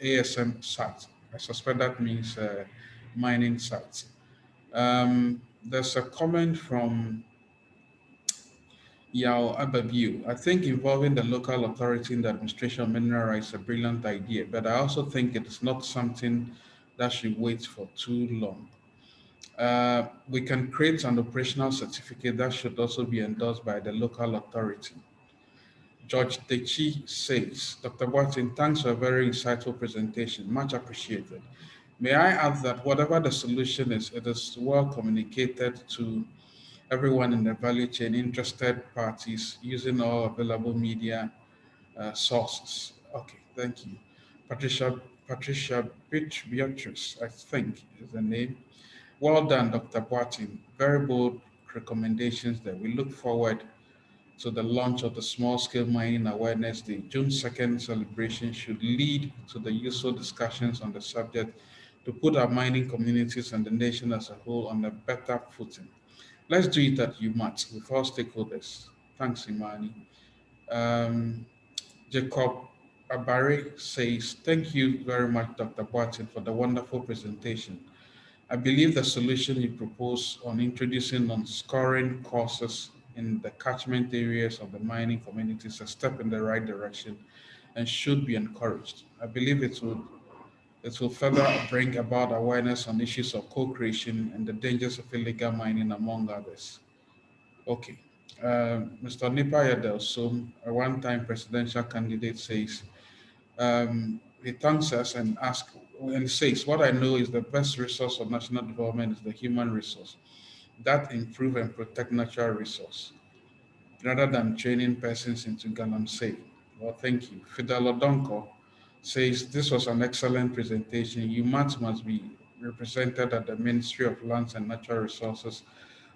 ASM site. I suspect that means mining sites. There's a comment from Yao Ababu. I think involving the local authority in the administration of mineral rights is a brilliant idea, but I also think it is not something that should wait for too long. We can create an operational certificate that should also be endorsed by the local authority. George Dechi says, Dr. Watson, thanks for a very insightful presentation, much appreciated. May I add that whatever the solution is, it is well communicated to everyone in the value chain, interested parties, using all available media sources. Okay, thank you. Patricia Beatrice, I think is the name. Well done, Dr. Boatin. Very bold recommendations there. We look forward to the launch of the Small Scale Mining Awareness Day. June 2nd celebration should lead to the useful discussions on the subject to put our mining communities and the nation as a whole on a better footing. Let's do it at UMAT with all stakeholders. Thanks, Imani. Jacob Abare says, thank you very much, Dr. Boatin, for the wonderful presentation. I believe the solution you propose on introducing non-scoring courses in the catchment areas of the mining community is a step in the right direction and should be encouraged. I believe it will further bring about awareness on issues of co-creation and the dangers of illegal mining, among others. Okay. Mr. Nipa Yadel, a one-time presidential candidate, says, he thanks us and asks, and says, what I know is the best resource for national development is the human resource. That improve and protect natural resource, rather than training persons into galamsey. Well, thank you. Fidel Odonko says, this was an excellent presentation. UMAT must be represented at the Ministry of Lands and Natural Resources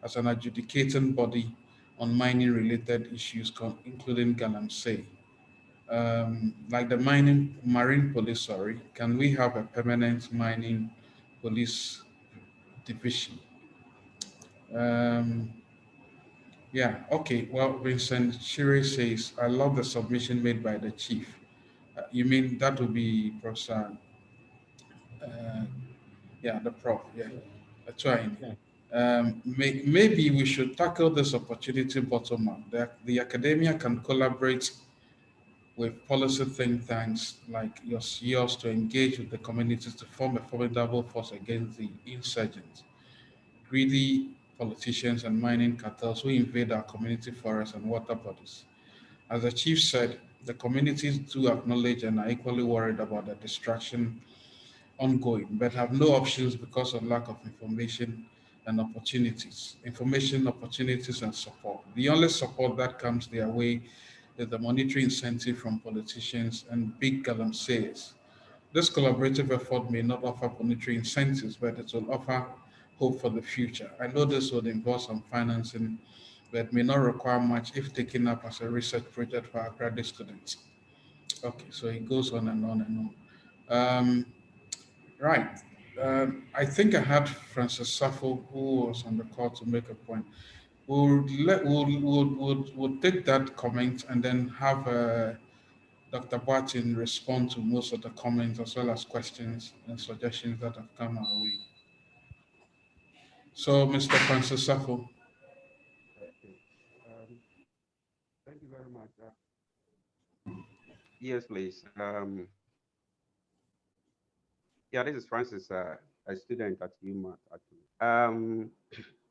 as an adjudicating body on mining related issues, including galamsey. Like the marine police, can we have a permanent mining police division? Yeah, okay. Well, Vincent Shire says, I love the submission made by the chief. You mean that would be Professor, the prof, yeah, that's right. Maybe we should tackle this opportunity bottom up. The academia can collaborate with policy think tanks like yours to engage with the communities to form a formidable force against the insurgents, greedy politicians and mining cartels who invade our community forests and water bodies. As the chief said, the communities do acknowledge and are equally worried about the destruction ongoing, but have no options because of lack of information and opportunities. Information, opportunities, and support. The only support that comes their way is the monetary incentive from politicians and big galamseyers. This collaborative effort may not offer monetary incentives, but it will offer hope for the future. I know this would involve some financing, but may not require much if taken up as a research project for our graduate students. Okay, so it goes on and on and on. Right. I think I had Francis Sappho, who was on the call, to make a point. We'll take that comment and then have Dr. Bartin respond to most of the comments as well as questions and suggestions that have come our way. So, Mr. Francis Sappho. Okay. Thank you very much. Yes, please. Yeah, this is Francis, a student at UMAT, actually.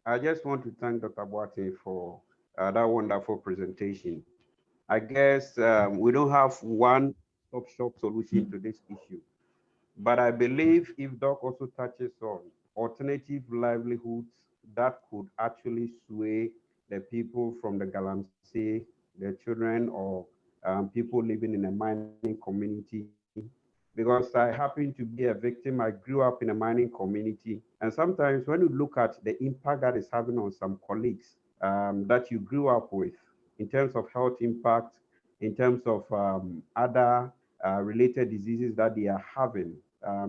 I just want to thank Dr. Boateng for that wonderful presentation. I guess we don't have one stop-shop solution to this issue, but I believe if Doc also touches on alternative livelihoods that could actually sway the people from the galamsey, the children, or people living in a mining community, because I happen to be a victim. I grew up in a mining community. And sometimes when you look at the impact that is having on some colleagues, that you grew up with in terms of health impact, in terms of other related diseases that they are having.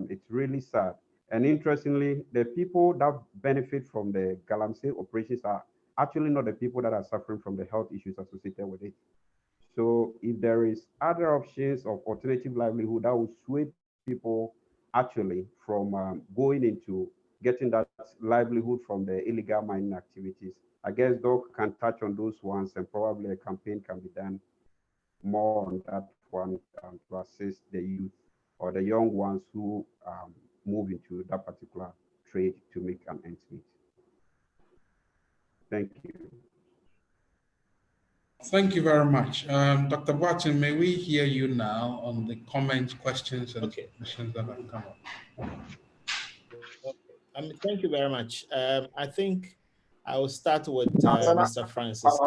It's really sad. And interestingly, the people that benefit from the Galamsey operations are actually not the people that are suffering from the health issues associated with it. So if there is other options of alternative livelihood that will sway people actually from going into getting that livelihood from the illegal mining activities, I guess Doc can touch on those ones, and probably a campaign can be done more on that one to assist the youth or the young ones who move into that particular trade to make an end meet. Thank you. Thank you very much. Dr. Watson, may we hear you now on the comments, questions, and questions that have come up? Okay. Thank you very much. I think I will start with Mr. Francis.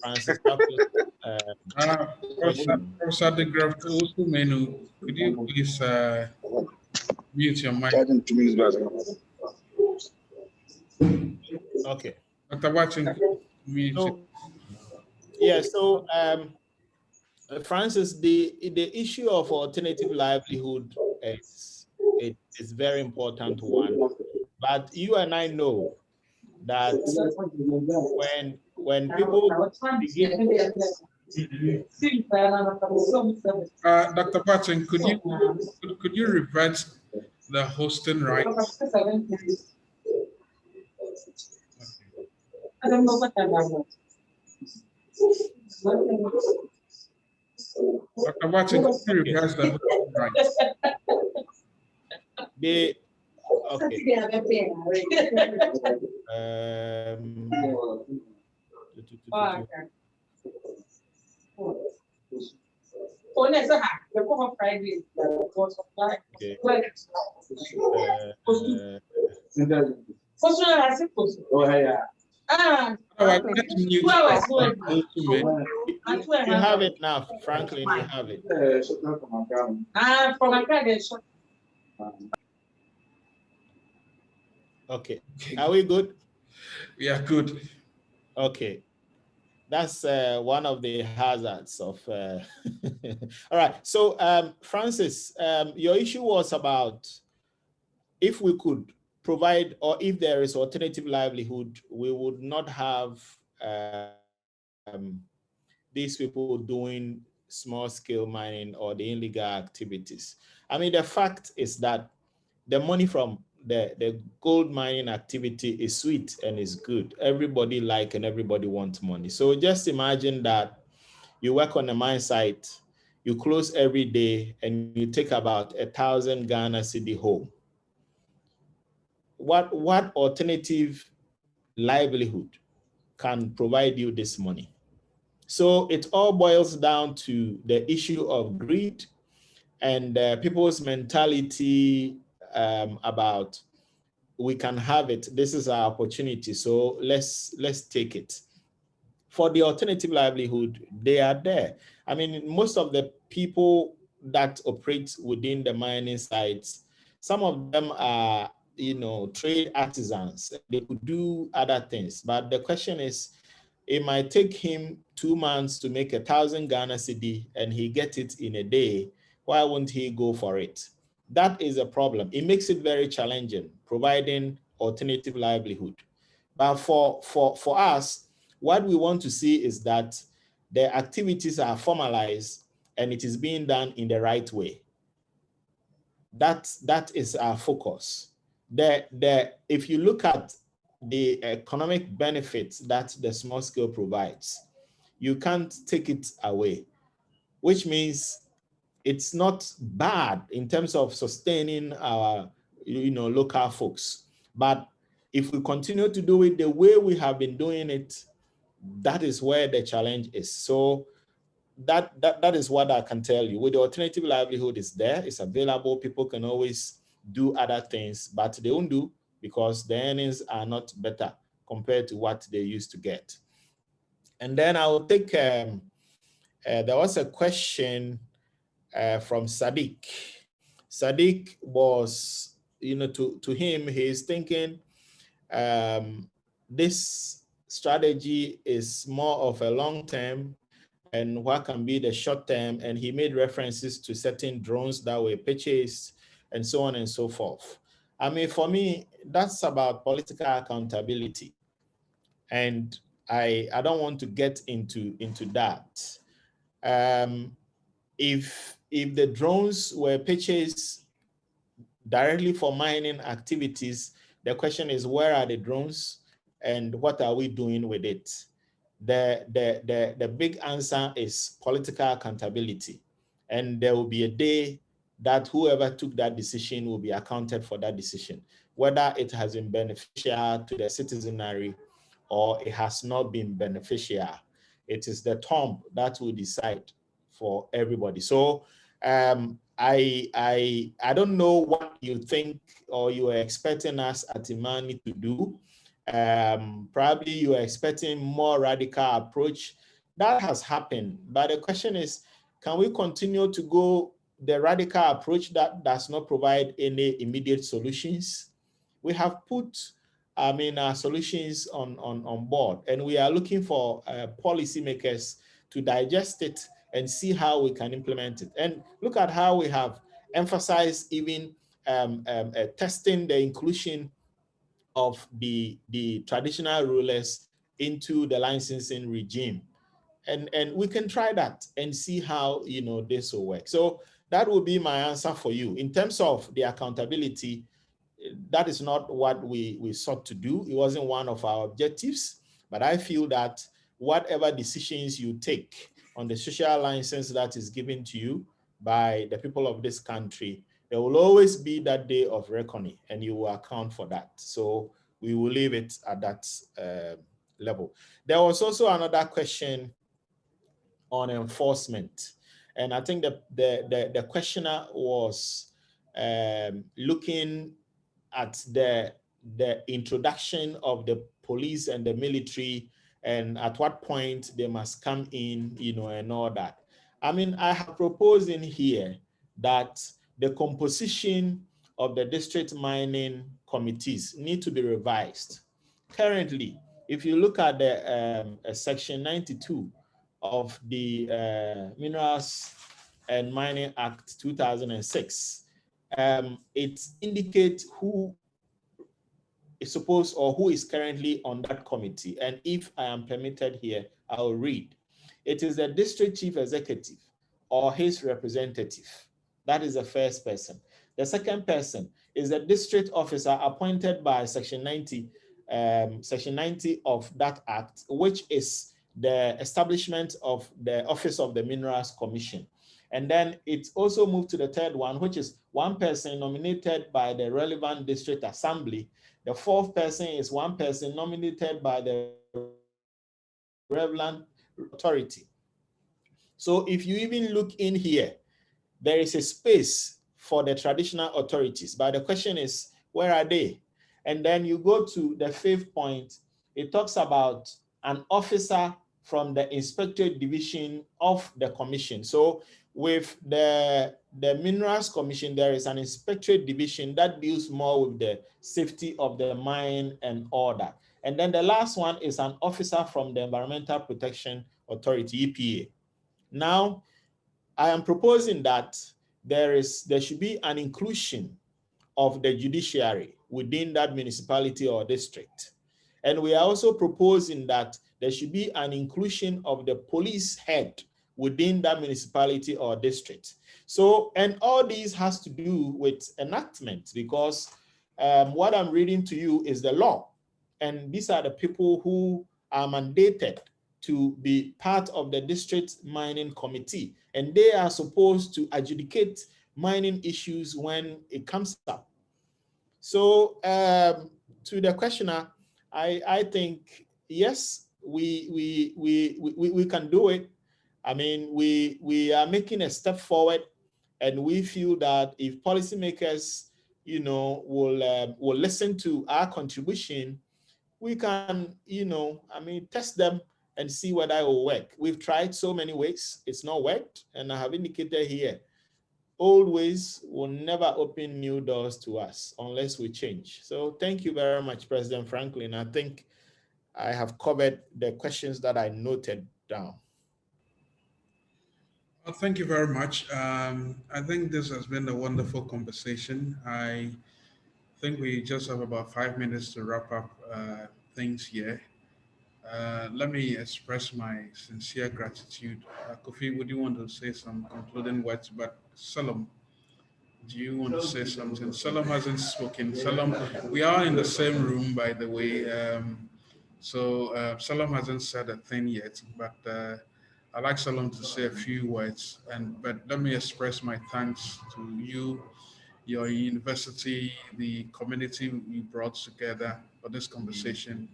Francis, Professor de Graaf, could you please mute your mic? Okay. Dr. Watson, mute. So Francis, the issue of alternative livelihood is very important one, but you and I know that when people begin, Dr. Watson, could you revert the hosting rights? I don't know what that was. Dr. Watson, could you reverse the hosting rights? Okay. You have it now, Franklin. You have it. Okay. Are we good? We are good. Okay. That's one of the hazards of. All right. So, Francis, your issue was about if we could provide, or if there is alternative livelihood, we would not have these people doing small-scale mining or the illegal activities. I mean, the fact is that the money from the gold mining activity is sweet and is good. Everybody like and everybody wants money. So just imagine that you work on a mine site, you close every day, and you take about 1,000 Ghana cedi home. What alternative livelihood can provide you this money? So it all boils down to the issue of greed and people's mentality about we can have it. This is our opportunity, so let's take it. For the alternative livelihood, they are there. I mean, most of the people that operate within the mining sites, some of them are, trade artisans. They could do other things, but the question is, it might take him 2 months to make 1,000 Ghana cedi, and he gets it in a day. Why won't he go for it? That is a problem. It makes it very challenging, providing alternative livelihood. But for us, what we want to see is that the activities are formalized and it is being done in the right way. That is our focus. If you look at the economic benefits that the small scale provides, you can't take it away, which means it's not bad in terms of sustaining our local folks. But if we continue to do it the way we have been doing it, that is where the challenge is. So that is what I can tell you. With the alternative livelihood is there, it's available, people can always do other things, but they won't do because the earnings are not better compared to what they used to get. And then I will take, there was a question from Sadiq. Sadiq was, to him, he's thinking, This strategy is more of a long term and what can be the short term. And he made references to certain drones that were purchased and so on and so forth. I mean, for me, that's about political accountability. And I don't want to get into that. If the drones were purchased directly for mining activities, the question is, where are the drones and what are we doing with it? The big answer is political accountability. And there will be a day that whoever took that decision will be accounted for that decision, whether it has been beneficial to the citizenry or it has not been beneficial. It is the tomb that will decide for everybody. So I don't know what you think or you are expecting us at Imani to do. Probably you are expecting more radical approach. That has happened, but the question is, can we continue to go the radical approach that does not provide any immediate solutions? We have put, our solutions on board, and we are looking for policymakers to digest it and see how we can implement it. And look at how we have emphasized even testing the inclusion of the traditional rulers into the licensing regime. And we can try that and see how this will work. So that will be my answer for you. In terms of the accountability, that is not what we sought to do. It wasn't one of our objectives, but I feel that whatever decisions you take on the social license that is given to you by the people of this country, there will always be that day of reckoning and you will account for that. So we will leave it at that level. There was also another question on enforcement. And I think the questioner was looking at the introduction of the police and the military and at what point they must come in, and all that. I mean, I have proposed in here that the composition of the district mining committees need to be revised. Currently, if you look at the section 92 of the Minerals and Mining Act 2006, it indicates who is supposed or who is currently on that committee. And if I am permitted here, I'll read. It is the district chief executive or his representative. That is the first person. The second person is the district officer appointed by section 90 of that act, which is the establishment of the Office of the Minerals Commission. And then it's also moved to the third one, which is one person nominated by the relevant district assembly. The fourth person is one person nominated by the relevant authority. So if you even look in here, there is a space for the traditional authorities, but the question is, where are they? And then you go to the fifth point, it talks about an officer from the inspectorate division of the commission. So with the Minerals Commission, there is an inspectorate division that deals more with the safety of the mine and all that. And then the last one is an officer from the Environmental Protection Authority, EPA. Now, I am proposing that there should be an inclusion of the judiciary within that municipality or district. And we are also proposing that there should be an inclusion of the police head within that municipality or district. So, and all these has to do with enactment, because what I'm reading to you is the law. And these are the people who are mandated to be part of the district mining committee. And they are supposed to adjudicate mining issues when it comes up. So to the questioner, I think, yes, we can do it. I mean, we are making a step forward, and we feel that if policymakers, will listen to our contribution, we can, test them and see whether it will work. We've tried so many ways, it's not worked, and I have indicated here. old ways will never open new doors to us unless we change. So thank you very much, President Franklin. I think I have covered the questions that I noted down. Well, thank you very much. I think this has been a wonderful conversation. I think we just have about 5 minutes to wrap up things here. Let me express my sincere gratitude. Kofi, would you want to say some concluding words? But Salam, do you want to say something? Salam hasn't spoken. Salam, we are in the same room, by the way. So Salam hasn't said a thing yet, but I'd like Salam to say a few words. But let me express my thanks to you, your university, the community you brought together for this conversation.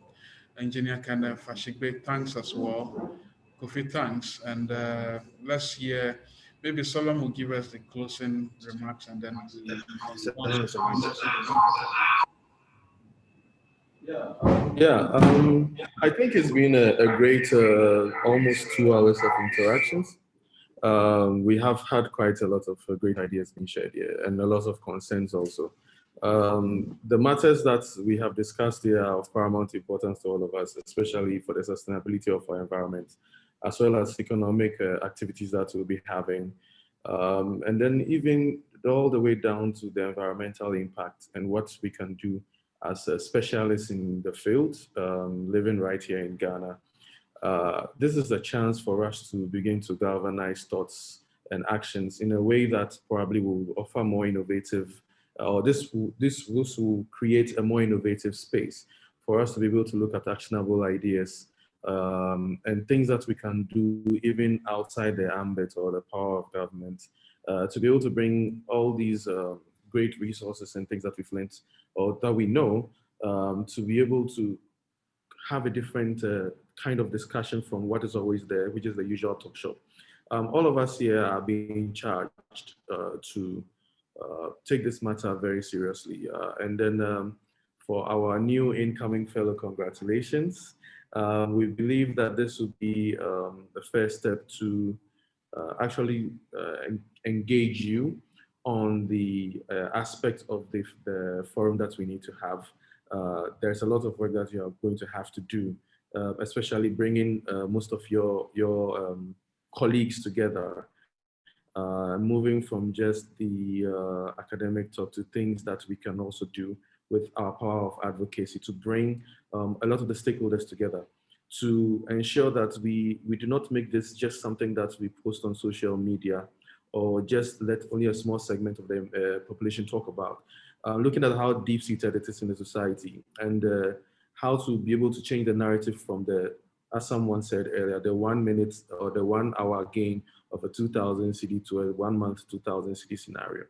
Engineer Kenneth Fashigbe, thanks as well. Kofi, thanks. And let's hear, maybe Solomon will give us the closing remarks and then I think it's been a great almost 2 hours of interactions. We have had quite a lot of great ideas being shared here and a lot of concerns also. The matters that we have discussed here are of paramount importance to all of us, especially for the sustainability of our environment, as well as economic activities that we'll be having. And then even all the way down to the environmental impact and what we can do as a specialist in the field, living right here in Ghana. This is a chance for us to begin to galvanize thoughts and actions in a way that probably will offer more innovative, or this will create a more innovative space for us to be able to look at actionable ideas and things that we can do even outside the ambit or the power of government, to be able to bring all these great resources and things that we've learned or that we know, to be able to have a different kind of discussion from what is always there, which is the usual talk show. All of us here are being charged to take this matter very seriously. And then for our new incoming fellow, congratulations. We believe that this will be the first step to actually engage you on the aspect of the forum that we need to have. There's a lot of work that you are going to have to do, especially bringing most of your colleagues together, moving from just the academic talk to things that we can also do with our power of advocacy to bring a lot of the stakeholders together to ensure that we do not make this just something that we post on social media or just let only a small segment of the population talk about. Looking at how deep-seated it is in the society and how to be able to change the narrative from the, as someone said earlier, the 1 minute or the 1 hour gain of a 2,000 CD to a 1 month 2,000 CD scenario.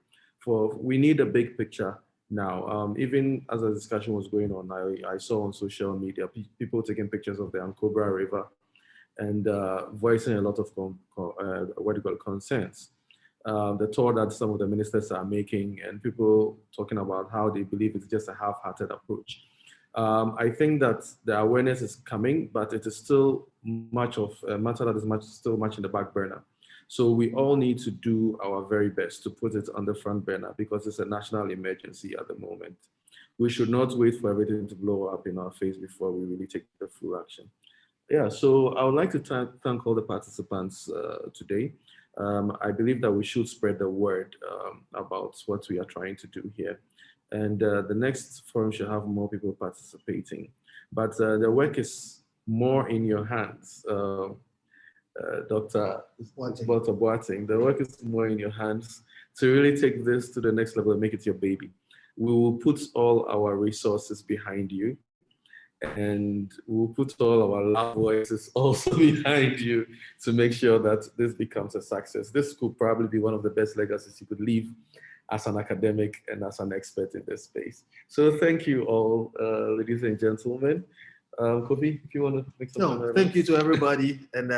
We need a big picture now. Even as the discussion was going on, I saw on social media people taking pictures of the Ankobra River and voicing a lot of concerns. The tour that some of the ministers are making and people talking about how they believe it's just a half-hearted approach. I think that the awareness is coming, but it is still much of a matter that is still much in the back burner. So we all need to do our very best to put it on the front burner because it's a national emergency at the moment. We should not wait for everything to blow up in our face before we really take the full action. Yeah, so I would like to thank all the participants today. I believe that we should spread the word about what we are trying to do here. And the next forum should have more people participating. But the work is more in your hands, Dr. Boateng. The work is more in your hands to really take this to the next level and make it your baby. We will put all our resources behind you. And we'll put all our loud voices also behind you to make sure that this becomes a success. This could probably be one of the best legacies you could leave as an academic and as an expert in this space. So thank you all, ladies and gentlemen. Kofi, if you want to make some No, thank you to everybody, and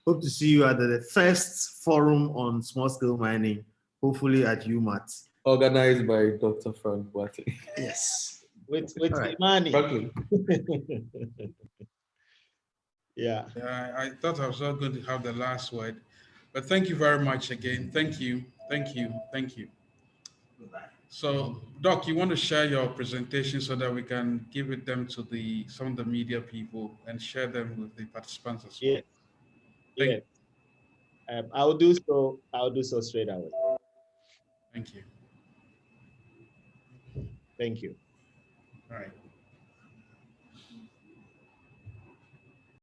hope to see you at the first forum on small-scale mining, hopefully at UMatt. Organized by Dr. Frank Boateng. Yes. With right. money. Yeah, I thought I was not going to have the last word, but thank you very much again. Thank you. Thank you. Thank you. So, Doc, you want to share your presentation so that we can give it them to some of the media people and share them with the participants as well? Yes. I'll do so. I'll do so straight away. Thank you. Thank you. All right.